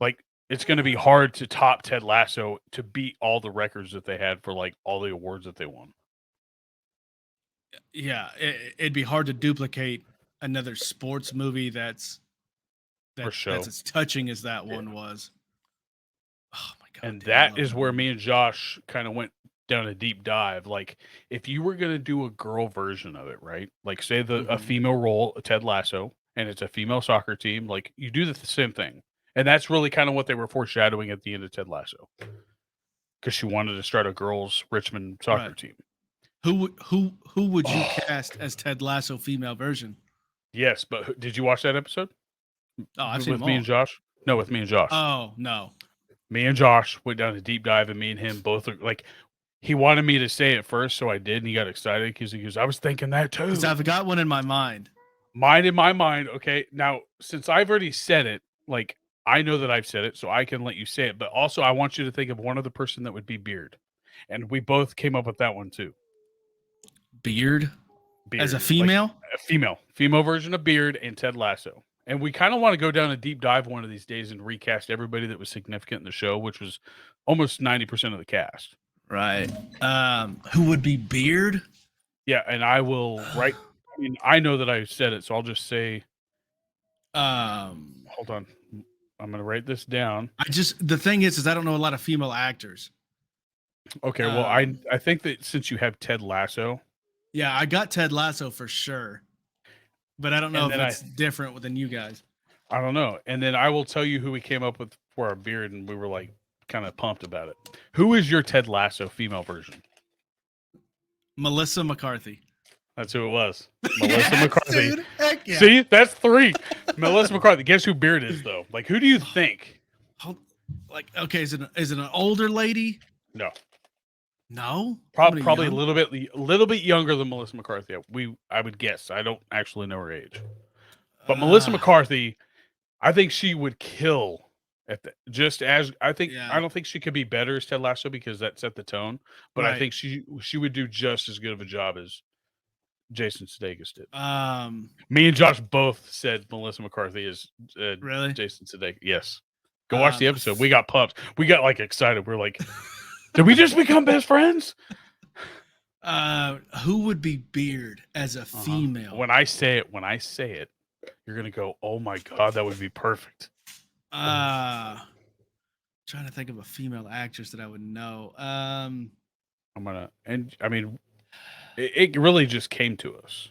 Like it's going to be hard to top Ted Lasso to beat all the records that they had for like all the awards that they won. Yeah, it'd be hard to duplicate another sports movie that's show. as touching as that Yeah. one was. Oh my god! And dude, I that love is that where movie. me and Josh kind of went down a deep dive. Like, if you were going to do a girl version of it, right? Like, say a Mhm. female role, Ted Lasso, and it's a female soccer team, like, you do the same thing. And that's really kind of what they were foreshadowing at the end of Ted Lasso. Because she wanted to start a girls' Richmond soccer Right. team. Who would you cast as Ted Lasso female version? Yes, but did you watch that episode? Oh, I've seen With them me all. and Josh? No, with me and Josh. Oh no. Me and Josh went down a deep dive, and me and him both are like, he wanted me to say it first, so I did, and he got excited because he goes, I was thinking that too. Because I've got one in my mind. Mine in my mind. Okay. Now, since I've already said it, like, I know that I've said it, so I can let you say it. But also, I want you to think of one other person that would be Beard. And we both came up with that one too. Beard? As a Beard. female? Like a female version of Beard and Ted Lasso. And we kind of want to go down a deep dive one of these days and recast everybody that was significant in the show, which was almost 90% of the cast. Right. Who would be Beard? Yeah, and I will write. I mean, I know that I said it, so I'll just say. Hold on, I'm gonna write this down. The thing is I don't know a lot of female actors. Okay, well, I think that since you have Ted Lasso. Yeah, I got Ted Lasso for sure, but I don't know if it's different than you guys. I don't know. And then I will tell you who we came up with for our Beard, and we were like kind of pumped about it. Who is your Ted Lasso female version? Melissa McCarthy. That's who it was. Melissa McCarthy. Dude, heck yeah. See, that's 3. Melissa McCarthy. Guess who Beard is though? Like, who do you think? Like, okay, is it an older lady? No. No, probably a little bit younger than Melissa McCarthy. I would guess. I don't actually know her age, but Melissa McCarthy, I think she would kill at the I don't think she could be better as Ted Lasso because that set the tone, but I think she would do just as good of a job as Jason Sudeikis did. Me and Josh both said Melissa McCarthy is really Jason Sudeikis. Yes, go watch the episode. We got pumped. We got like excited. We're like. Did we just become best friends? Who would be Beard as a female? When I say it, you're gonna go, "Oh my god, that would be perfect." Trying to think of a female actress that I would know. It really just came to us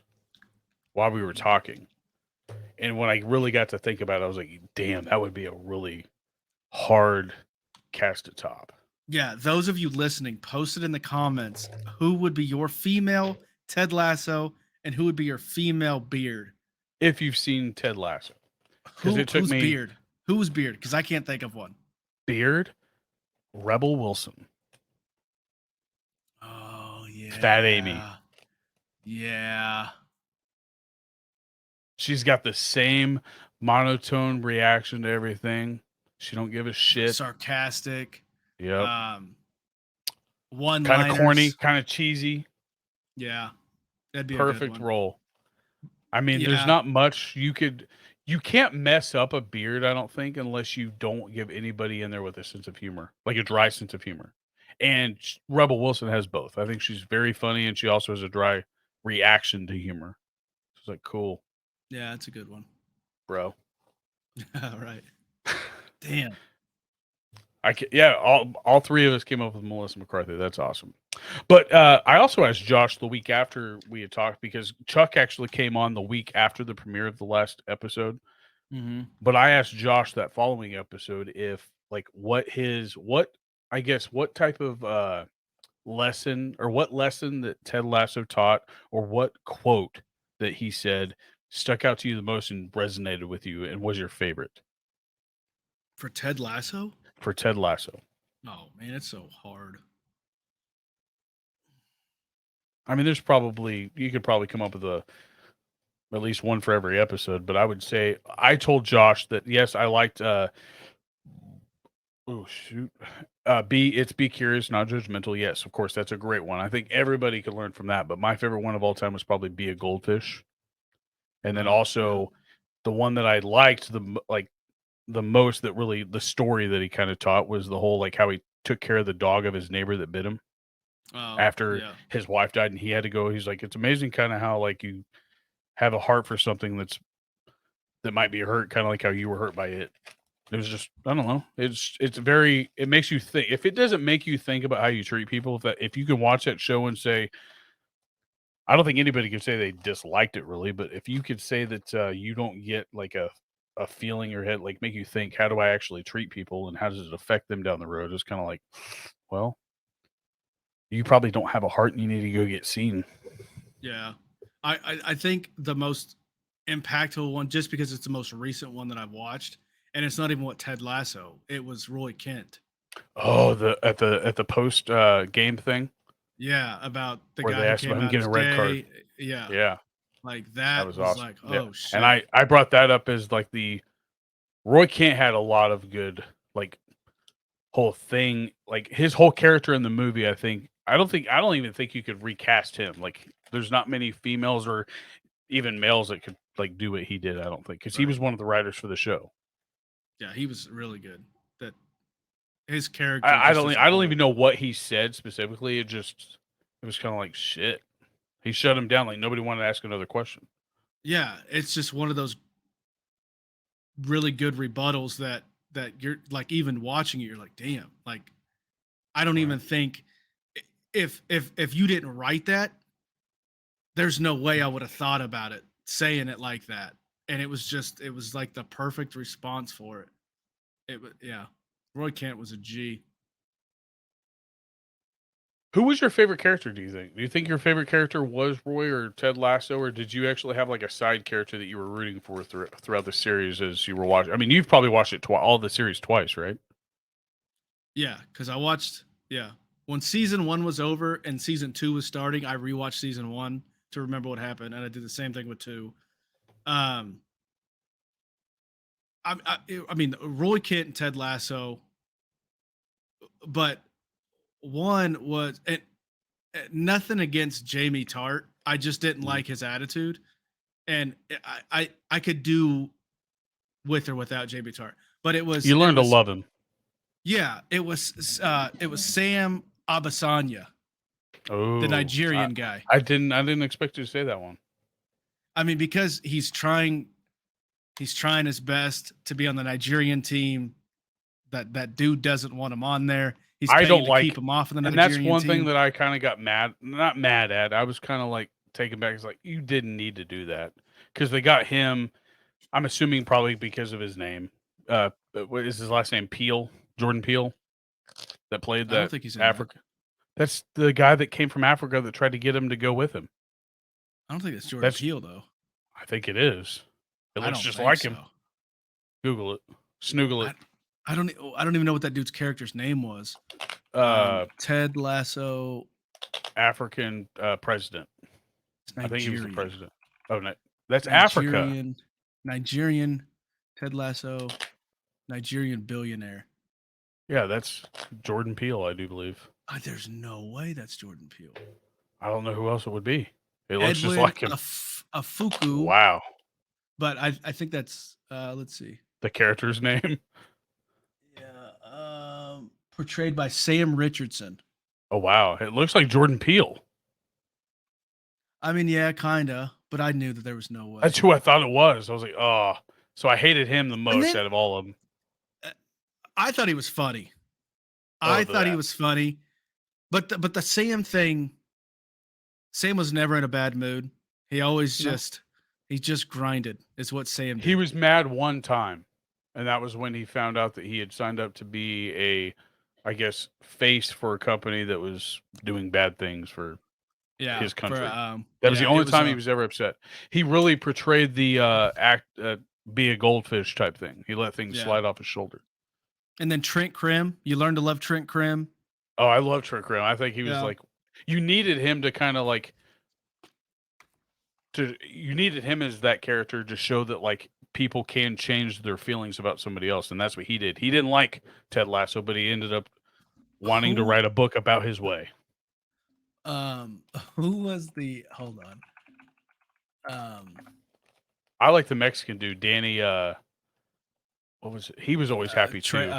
while we were talking, and when I really got to think about it, I was like, "Damn, that would be a really hard cast to top." Yeah, those of you listening, post it in the comments. Who would be your female Ted Lasso, and who would be your female Beard? If you've seen Ted Lasso, because it took me. Beard? Who's Beard? Because I can't think of one. Beard, Rebel Wilson. Oh yeah, Fat Amy. Yeah, she's got the same monotone reaction to everything. She don't give a shit. Sarcastic. Yep. One kind of corny, kind of cheesy. Yeah, that'd be perfect a good one. role. I mean, there's not much you can't mess up a Beard, I don't think, unless you don't give anybody in there with a sense of humor, like a dry sense of humor. And Rebel Wilson has both. I think she's very funny, and she also has a dry reaction to humor. It's like, cool. Yeah, that's a good one, bro. All right. Damn. All 3 of us came up with Melissa McCarthy. That's awesome. But I also asked Josh the week after we had talked, because Chuck actually came on the week after the premiere of the last episode. Mm-hmm. But I asked Josh that following episode if, like, what type of lesson that Ted Lasso taught, or what quote that he said stuck out to you the most and resonated with you and was your favorite. For Ted Lasso? For Ted Lasso. Oh, man, it's so hard. I mean, you could probably come up with at least one for every episode, but I would say I told Josh that, yes, I liked, be curious, not judgmental. Yes, of course, that's a great one. I think everybody could learn from that, but my favorite one of all time was probably be a goldfish. And then also the one that I liked the most, that really the story that he kind of taught, was the whole, like, how he took care of the dog of his neighbor that bit him after his wife died and he had to go. He's like, it's amazing kind of how, like, you have a heart for something that might be hurt, kind of like how you were hurt by it. It was just, I don't know. It makes you think. If it doesn't make you think about how you treat people, if you can watch that show and say, I don't think anybody could say they disliked it really, but if you could say that you don't get like a feeling in your head, like, make you think, how do I actually treat people and how does it affect them down the road? It's kind of like, well, you probably don't have a heart and you need to go get seen. Yeah. I think the most impactful one just because it's the most recent one that I've watched, and it's not even what Ted Lasso. It was Roy Kent. Oh, the at the post game thing Yeah, about the where guy they who asked about came him out getting as a red card. gay. Yeah, Yeah, like that that was was awesome. like, Yeah, oh and shit. I brought that up as like the Roy Kent had a lot of good like whole thing, like his whole character in the movie. I don't even think you could recast him. Like, there's not many females or even males that could like do what he did. I don't think because he Right. was one of the writers for the show. Yeah, he was really good. That his character just as a I don't whole. even know what he said specifically. It was kind of like shit. He shut him down. Like nobody wanted to ask another question. Yeah, it's just one of those really good rebuttals that you're like even watching it, you're like, damn, like I don't Right. even think if you didn't write that, there's no way I would have thought about it saying it like that. And it was like the perfect response for it. It was yeah. Roy Kent was a G. Who was your favorite character? Do you think? Do you think your favorite character was Roy or Ted Lasso, or did you actually have like a side character that you were rooting for throughout the series as you were watching? I mean, you've probably watched it all the series twice, right? Yeah, because I watched yeah. When season one was over and season two was starting, I rewatched season one to remember what happened, and I did the same thing with two. Um, I mean, Roy Kent and Ted Lasso, but one was nothing against Jamie Tart. I just didn't Mhm. like his attitude, and I could do with or without Jamie Tart. But You it learned to was love him. yeah, it was Sam Abasanya, the Oh, Nigerian guy. I didn't expect you to say that one. I mean, because he's trying his best to be on the Nigerian team. That dude doesn't want him on there. He's I paying don't to keep like, him off of the and that's Nigerian one thing team. that I kind of got not mad at. I was kind of like taken back. It's like you didn't need to do that because they got him. I'm assuming probably because of his name. What is his last name? Peel, Jordan Peel, that played I don't that think he's in that. Africa. That's the guy that came from Africa that tried to get him to go with him. I don't think it's Jordan That's Peele though. I think it is. It I looks don't just think like so. him. Google it. Snoogle it. I don't even know what that dude's character's name was. Uh, Ted Lasso. African president. It's I think he was the Nigerian. president. Oh, no, that's Africa. Nigerian. Nigerian. Ted Lasso. Nigerian billionaire. Yeah, that's Jordan Peele, I do believe. There's no way that's Jordan Peele. I don't know who else it would be. It looks just Edwin like him. Afuku. Wow. But I think that's let's see. The character's name. Yeah. Portrayed by Sam Richardson. Oh, wow. It looks like Jordan Peele. I mean, yeah, kinda, but I knew that there was no way. That's who I thought it was. I was like, oh. So I hated him the most then out of all of them. I thought he was funny. Oh, I thought he was funny, but the Sam thing. Sam was never in a bad mood. He always No. he just grinded. Is what Sam did. He was mad one time, and that was when he found out that he had signed up to be a, I guess, face for a company that was doing bad things for his country. That was the only time he was ever upset. He really portrayed the be a goldfish type thing. He let things slide off his shoulder. And then Trent Krim, you learn to love Trent Krim. Oh, I love Trent Krim. I think he was like, you needed him to kind of like, you needed him as that character to show that like people can change their feelings about somebody else, and that's what he did. He didn't like Ted Lasso, but he ended up wanting to write a book about his way. Who was the hold on? I like the Mexican dude, Danny. What was it? He was always happy too.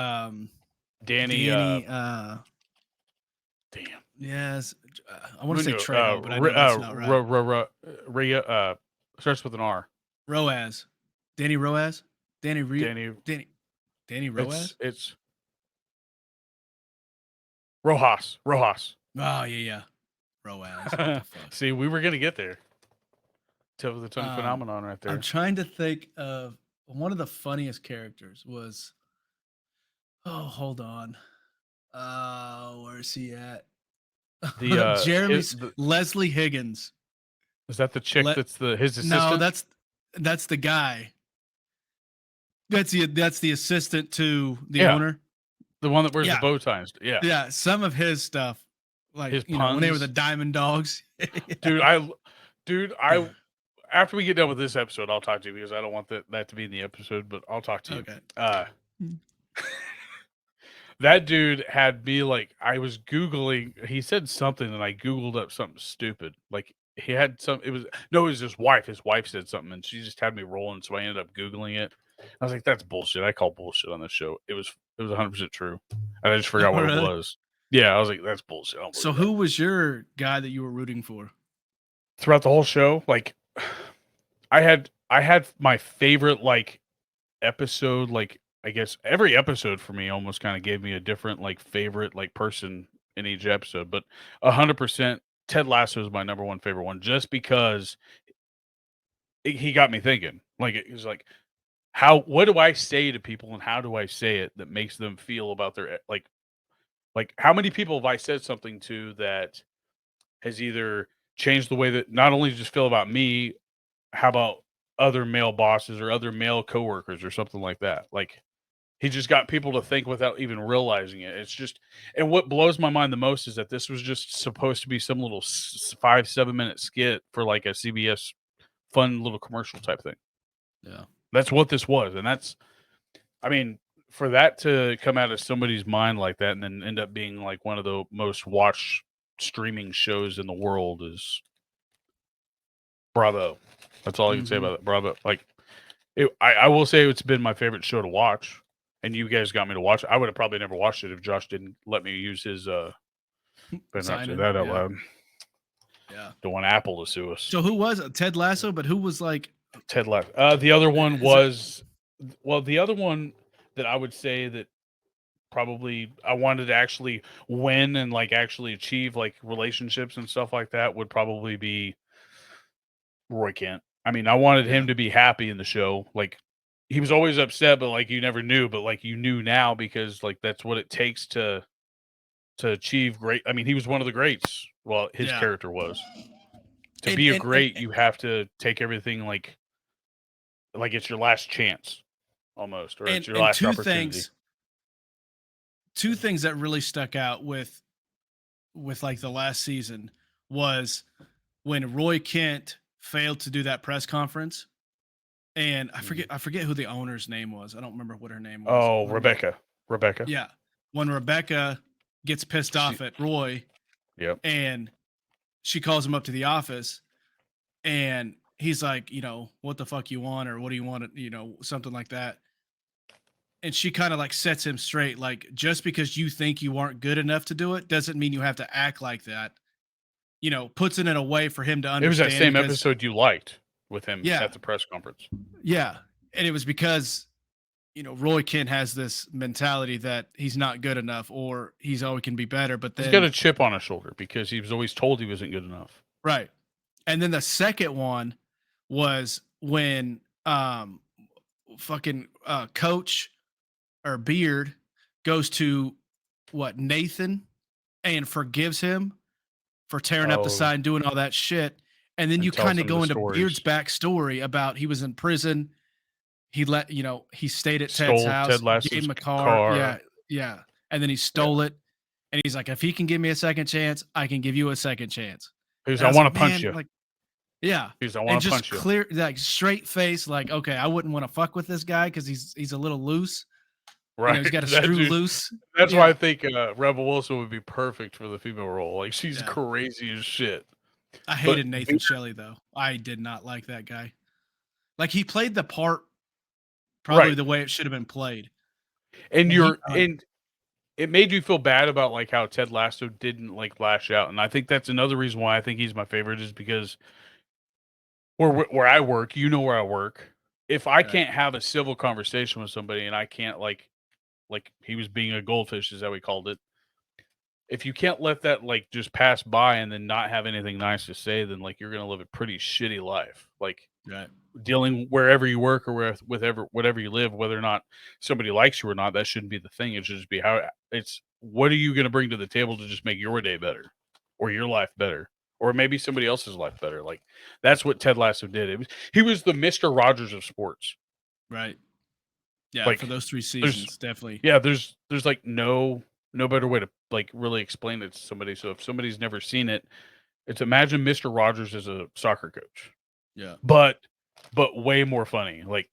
Danny. Damn. Yes, I want to say Trejo, but I know that's not right. Starts with an R. Roaz, Danny Roaz, Danny Roaz. It's Rojas. Oh yeah, Roaz. See, we were gonna get there. Tip of the tongue phenomenon, right there. I'm trying to think of one of the funniest characters was. Oh, hold on. Where's he at? The Jeremy's Leslie Higgins. Is that the chick that's his assistant? No, that's the guy. That's the assistant to the owner. The one that wears the bow ties. Yeah. Yeah. Some of his stuff, like his when they were the puns. Diamond Dogs. Dude, after we get done with this episode, I'll talk to you because I don't want that to be in the episode, but I'll talk to you. Okay. That dude had me like, I was Googling, he said something and I Googled up something stupid. Like he had it was his wife. His wife said something and she just had me rolling. So I ended up Googling it. I was like, that's bullshit. I call bullshit on this show. It was 100% true. And I just forgot what it was. Yeah. I was like, that's bullshit. So who was your guy that you were rooting for? Throughout the whole show? Like I had my favorite like episode, like I guess every episode for me almost kind of gave me a different like favorite like person in each episode, but 100% Ted Lasso is my number one favorite one just because he got me thinking. Like it was like, what do I say to people and how do I say it that makes them feel about their like how many people have I said something to that has either changed the way that not only just feel about me, how about other male bosses or other male coworkers or something like that? Like he just got people to think without even realizing it. It's just, and what blows my mind the most is that this was just supposed to be some little 5-7 minute skit for like a CBS fun little commercial type thing. Yeah. That's what this was. And that's, I mean, for that to come out of somebody's mind like that and then end up being like one of the most watched streaming shows in the world is bravo. That's all I can say about it. Bravo. Like, I will say it's been my favorite show to watch, and you guys got me to watch it. I would have probably never watched it if Josh didn't let me use his better not say that out loud. Yeah. Don't want Apple to sue us. So who was it? Ted Lasso, but who was like Ted Lasso? The other one was the other one that I would say that probably I wanted to actually win and like actually achieve like relationships and stuff like that would probably be Roy Kent. I mean, I wanted him to be happy in the show. Like he was always upset, but like you never knew, but like you knew now because like that's what it takes to achieve great. I mean, he was one of the greats. Well, his character was. To be a great, you have to take everything like it's your last chance almost, or it's your last opportunity. Two things that really stuck out with like the last season was when Roy Kent failed to do that press conference, and I forget who the owner's name was. I don't remember what her name was. Oh, Rebecca. Yeah, when Rebecca gets pissed off at Roy, and she calls him up to the office, and he's like, what the fuck you want, or what do you want, something like that. And she kind of like sets him straight, like just because you think you aren't good enough to do it doesn't mean you have to act like that. Puts it in a way for him to understand. It was that same episode you liked with him at the press conference. Yeah. And it was because, Roy Kent has this mentality that he's not good enough or he's always can be better. But then he's got a chip on his shoulder because he was always told he wasn't good enough. Right. And then the second one was when Coach or Beard goes to Nathan and forgives him for tearing up the sign, doing all that shit. And then you kind of go into Beard's backstory about he was in prison. He he stayed at Ted's house, gave him a car. Yeah. And then he stole it. And he's like, if he can give me a second chance, I can give you a second chance. He's I want to punch you. Like, yeah. He's I want to punch you. Clear, like straight face, like, okay, I wouldn't want to fuck with this guy because he's a little loose. Right. He's got a screw loose. That's why I think Rebel Wilson would be perfect for the female role. Like she's crazy as shit. I hated Nathan Shelley though. I did not like that guy. Like he played the part probably the way it should have been played. And it made you feel bad about like how Ted Lasso didn't like lash out. And I think that's another reason why I think he's my favorite is because where I work, where I work. If I can't have a civil conversation with somebody and I can't like he was being a goldfish is how we called it. If you can't let that like just pass by and then not have anything nice to say, then like you're going to live a pretty shitty life. Like dealing wherever you work or whatever you live, whether or not somebody likes you or not, that shouldn't be the thing. It should just be what are you going to bring to the table to just make your day better or your life better or maybe somebody else's life better. Like that's what Ted Lasso did. He was the Mr. Rogers of sports. Right. Yeah, Like for those 3 there's seasons, definitely. yeah, there's like no better way to like really explain it to somebody. So if somebody's never seen it, it's imagine Mr. Rogers as a soccer coach, Yeah. but way more funny. Like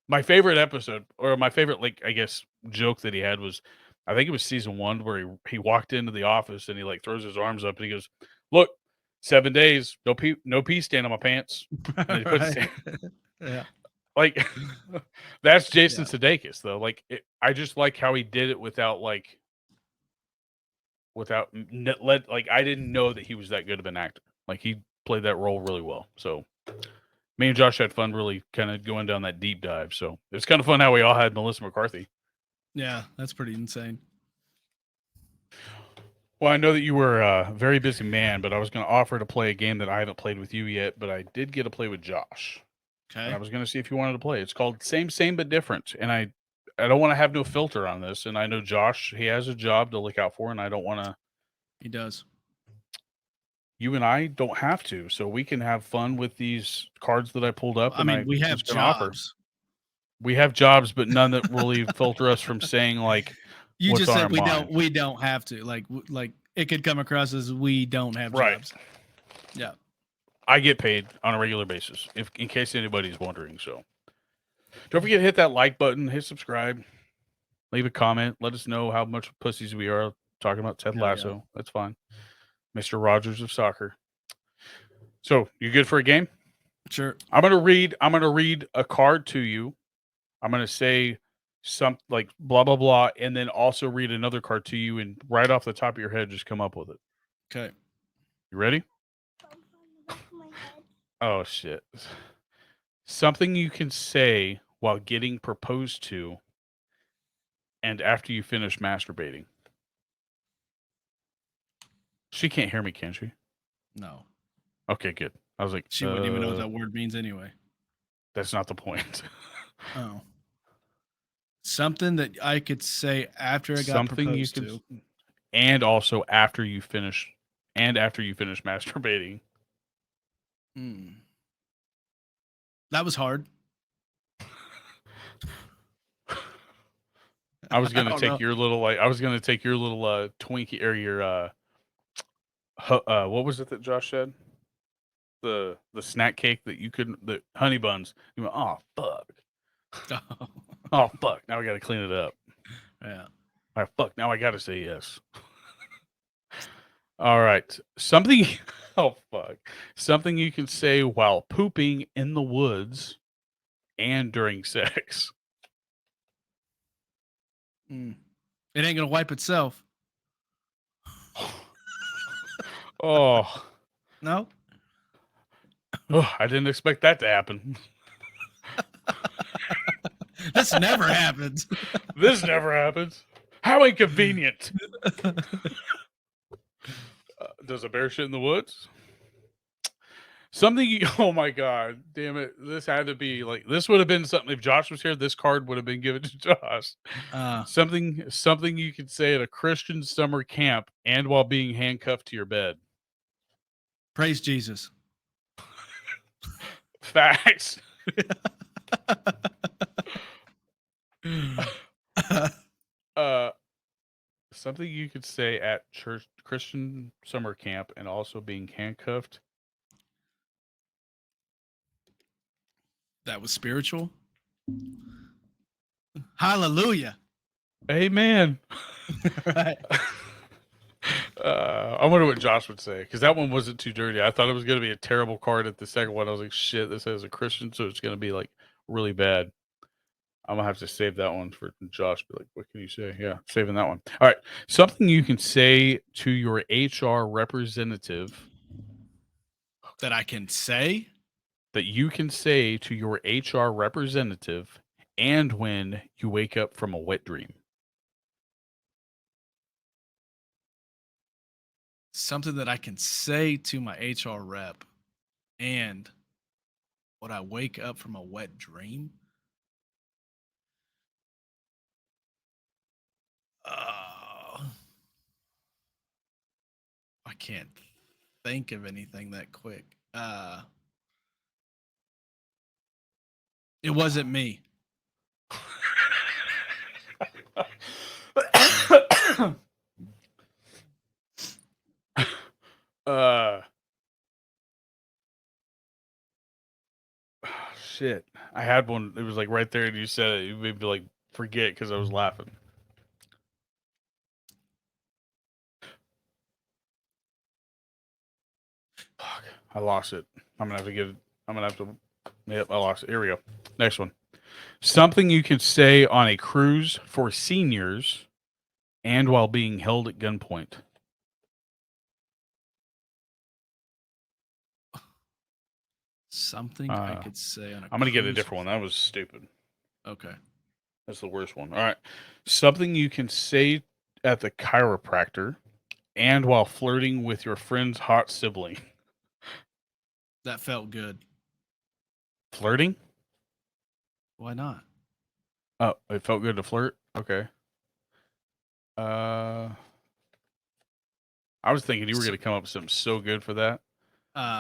my favorite episode, or my favorite, like I guess, joke that he had was, I think it was season 1 where he walked into the office and he like throws his arms up and he goes, "Look, 7 days, no pee stain on my pants." And then he puts Right. Yeah. like that's Jason Yeah. Sudeikis though. Like I just like how he did it without like I didn't know that he was that good of an actor. Like he played that role really well. So me and Josh had fun really kind of going down that deep dive. So it's kind of fun how we all had Melissa McCarthy. Yeah, that's pretty insane. Well, I know that you were a very busy man, but I was going to offer to play a game that I haven't played with you yet, but I did get to play with Josh. And Okay. I was going to see if you wanted to play. It's called Same but Different. And I don't want to have no filter on this. And I know Josh, he has a job to look out for, and I don't want to. He does. You and I don't have to, so we can have fun with these cards that I pulled up. I And mean, I we have was going to offer. jobs. We have jobs, but none that really filter us from saying like You what's just on said our mind. we don't have to. Like it could come across as we don't have Right. jobs. Yeah. I get paid on a regular basis, in case anybody's wondering. So don't forget to hit that like button, hit subscribe, leave a comment, let us know how much pussies we are talking about Ted Hell Lasso. yeah. That's fine. Mr. Rogers of soccer. So you good for a game? Sure. I'm gonna read a card to you. I'm gonna say some like blah blah blah, and then also read another card to you, and right off the top of your head, just come up with it. Okay. You ready? Oh shit. Something you can say while getting proposed to and after you finish masturbating. She can't hear me, can she? No. Okay, good. I was like, She wouldn't even know what that word means anyway. that's not the point. Oh. Something that I could say after I got Something you proposed can, to. and also after you finish masturbating. Hmm. That was hard. I was gonna don't take know. your little Twinkie or your what was it that Josh said? The snack cake that you couldn't, the honey buns. You went, oh fuck. Oh fuck. Now I gotta clean it up. Yeah. Oh fuck. Now I gotta say yes. All right. Something oh fuck. Something you can say while pooping in the woods and during sex. Mm. It ain't gonna wipe itself. Oh. No. Oh, I didn't expect that to happen. This never happens. This never happens. How inconvenient. Does a bear shit in the woods? Something you, oh my god, damn it. This had to be like, this would have been something if Josh was here, this card would have been given to Josh. Something you could say at a Christian summer camp and while being handcuffed to your bed. Praise Jesus. Facts. Something you could say at church Christian summer camp and also being handcuffed. That was spiritual. Hallelujah. Amen. Right. I wonder what Josh would say, because that one wasn't too dirty. I thought it was going to be a terrible card at the second one. I was like, shit, this has a Christian, so it's going to be like really bad. I'm going to have to save that one for Josh. Be like, what can you say? Yeah, saving that one. All right. Something you can say to your HR representative. That I can say? That you can say to your HR representative and when you wake up from a wet dream. Something that I can say to my HR rep and when I wake up from a wet dream? I can't think of anything that quick. It wasn't me. Shit. I had one. It was like right there, and you said it. You made me like forget because I was laughing. Fuck. I lost it. I'm gonna have to get it. I'm gonna have to. Yep, I lost it. Here we go. Next one. Something you could say on a cruise for seniors and while being held at gunpoint. Something I could say on a I'm gonna get a cruise. different one. That was stupid. Okay. That's the worst one. All right. Something you can say at the chiropractor and while flirting with your friend's hot sibling. That felt good. Flirting? Why not? Oh, it felt good to flirt? Okay. I was thinking you were going to come up with something so good for that.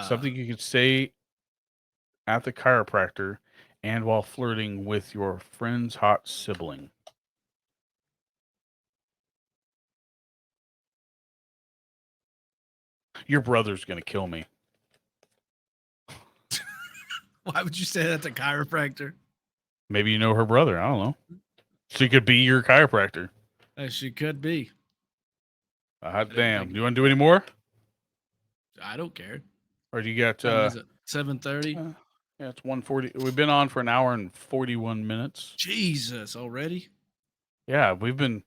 Something you could say at the chiropractor and while flirting with your friend's hot sibling. Your brother's going to kill me. Why would you say that to chiropractor? Maybe you know her brother. I don't know. She could be your chiropractor. She could be. Hot damn. Do you want to do any more? I don't care. Or do you got... 7:30? Yeah, it's 1:40. We've been on for an hour and 41 minutes. Jesus, already? Yeah, we've been...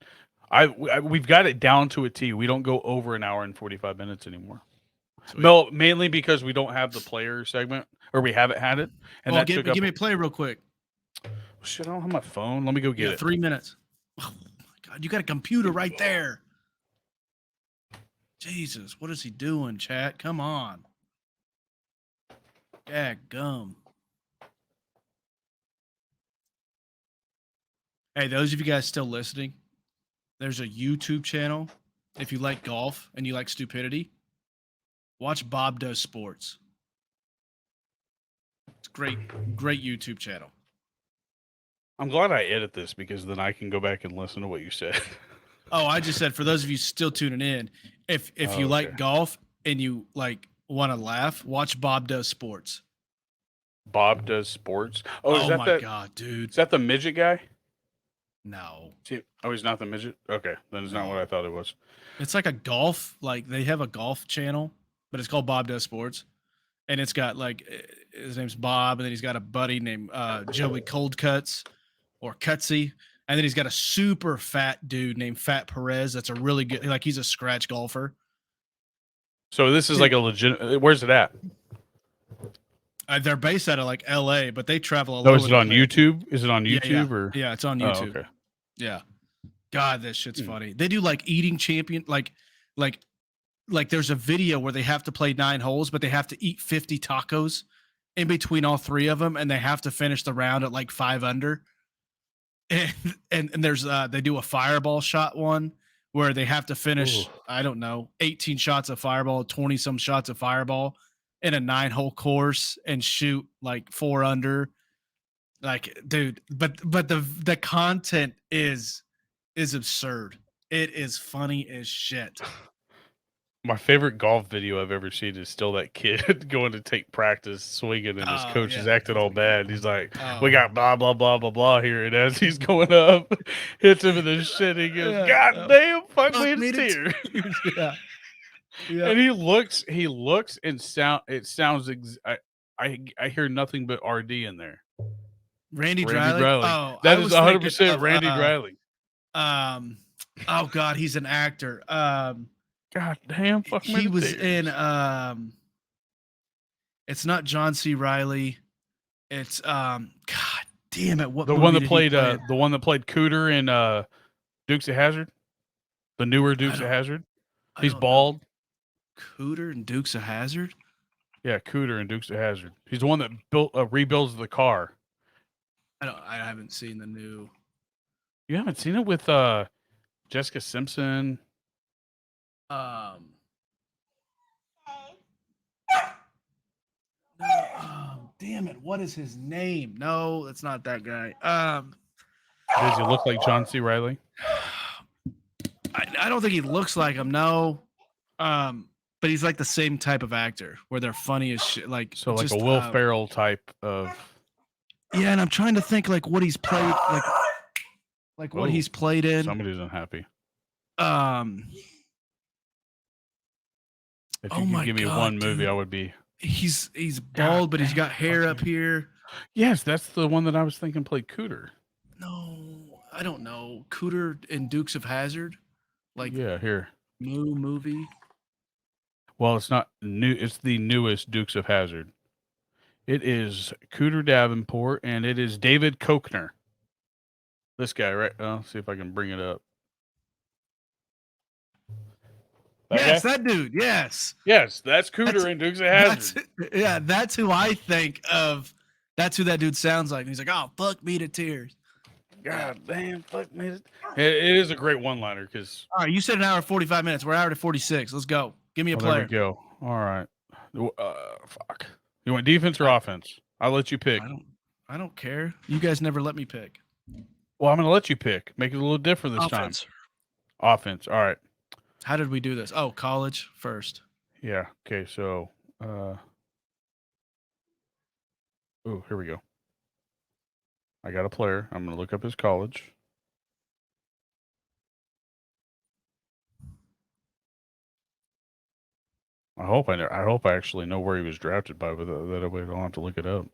we've got it down to a T. We don't go over an hour and 45 minutes anymore. Sweet. No, mainly because we don't have the player segment, or we haven't had it. And well, that give me a play real quick. Shit, I don't have my phone. Let me go get it. 3 minutes. Oh my God, you got a computer right there. Jesus, what is he doing, chat? Come on. Gum. Hey, those of you guys still listening, there's a YouTube channel. If you like golf and you like stupidity, watch Bob Does Sports. It's great YouTube channel. I'm glad I edit this because then I can go back and listen to what you said. Oh, I just said for those of you still tuning in, if you like golf and you like want to laugh, watch Bob Does Sports. Bob Does Sports. Oh, is that my God, dude! Is that the midget guy? No. Oh, he's not the midget? Okay, then it's not what I thought it was. It's like a golf, like they have a golf channel, but it's called Bob Does Sports. And it's got like, his name's Bob, and then he's got a buddy named Joey Cold Cuts or Cutsy. And then he's got a super fat dude named Fat Perez. That's a really good, like he's a scratch golfer. So this is like a legit, where's it at? They're based out of like LA, but they travel all over. over. Is it on YouTube? Is it on YouTube or? Yeah, it's on YouTube. Okay. Yeah. God, that shit's funny. They do like eating champion, like there's a video where they have to play 9 holes, but they have to eat 50 tacos in between all 3 of them, and they have to finish the round at like 5 under. And there's they do a fireball shot one where they have to finish, I don't know, 18 shots of fireball, 20 some shots of fireball in a 9-hole course and shoot like 4 under. Like, dude, but the content is absurd. It is funny as shit. My favorite golf video I've ever seen is still that kid going to take practice swinging, and his coach is acting all bad. He's like, "We got blah blah blah blah blah here," and as he's going up, hits him in the shit. He goes, "God damn, fuck me to steer." Yeah. And he looks, and it sounds. I hear nothing but RD in there. Randy Dryling. Oh, that is 100% Randy Dryling. Oh God, he's an actor. God damn, fuck me. He was in it's not John C. Reilly. It's God damn it. What the one that played Cooter in Dukes of Hazzard? The newer Dukes of Hazzard? He's bald. Cooter and Dukes of Hazzard? Yeah, Cooter and Dukes of Hazzard. He's the one that rebuilds the car. I haven't seen the new. You haven't seen it with Jessica Simpson? damn it, what is his name? No, that's not that guy. Does he look like John C. Riley? I don't think he looks like him. No, but he's like the same type of actor where they're funny as shit. Like So like just, a Will Ferrell type of. Yeah, and I'm trying to think like what he's played, like what he's played in. Somebody's unhappy. If you could give me one movie, I would be. He's bald, but he's got hair up here. Yes, that's the one that I was thinking played Cooter. No, I don't know. Cooter and Dukes of Hazzard, like yeah, here new movie. Well, it's not new. It's the newest Dukes of Hazzard. It is Cooter Davenport, and it is David Koechner. This guy, right? I'll see if I can bring it up. Yes, that dude. Yes. Yes, that's Cooter and Dukes of Hazzard. That's who I think of. That's who that dude sounds like. And he's like, "Oh, fuck me to tears." God damn, fuck me. It is a great one-liner because. All right, you said an hour 45 minutes. We're an hour to 46. Let's go. Give me a player. There we go. All right. Fuck. You want defense or offense? I'll let you pick. I don't care. You guys never let me pick. Well, I'm going to let you pick. Make it a little different this time. Offense. All right. How did we do this? Oh, college first. Yeah. Okay. So, here we go. I got a player. I'm going to look up his college. I hope I actually know where he was drafted by, but that way I don't have to look it up.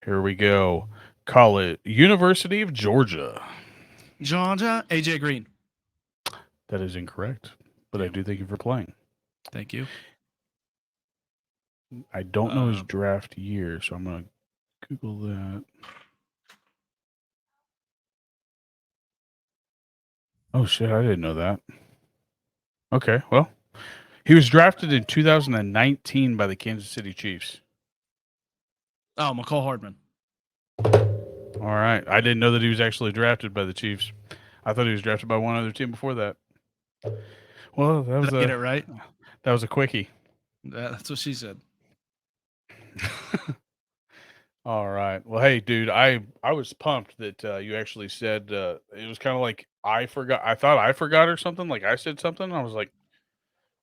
Here we go. College, University of Georgia. Georgia, AJ Green. That is incorrect, but I do thank you for playing. Thank you. I don't know his draft year, so I'm going to Google that. Oh, shit, I didn't know that. Okay, well, he was drafted in 2019 by the Kansas City Chiefs. Oh, McCall Hardman. All right. I didn't know that he was actually drafted by the Chiefs. I thought he was drafted by one other team before that. Well, that was get it right? That was a quickie. That's what she said. All right. Well, hey, dude, I was pumped that you actually said it was kind of like I forgot. I thought I forgot or something. Like I said something. I was like,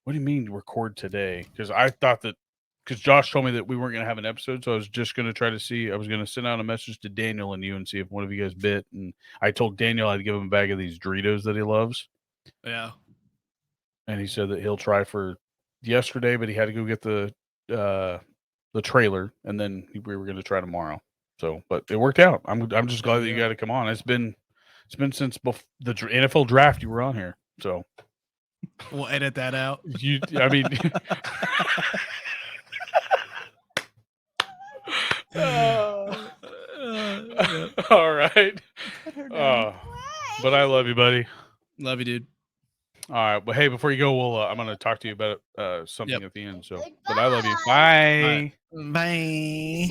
what do you mean record today? Because I thought that because Josh told me that we weren't going to have an episode. So I was just going to try to see. I was going to send out a message to Daniel and you and see if one of you guys bit. And I told Daniel I'd give him a bag of these Doritos that he loves. Yeah. And he said that he'll try for yesterday, but he had to go get the trailer, and then we were going to try tomorrow. So, but it worked out. I'm just glad that you got to come on. It's been since the NFL draft you were on here. So we'll edit that out. I mean, all right. But I love you, buddy. Love you, dude. All right. But hey, before you go, I'm going to talk to you about something at the end. So, but I love you. Bye. Bye.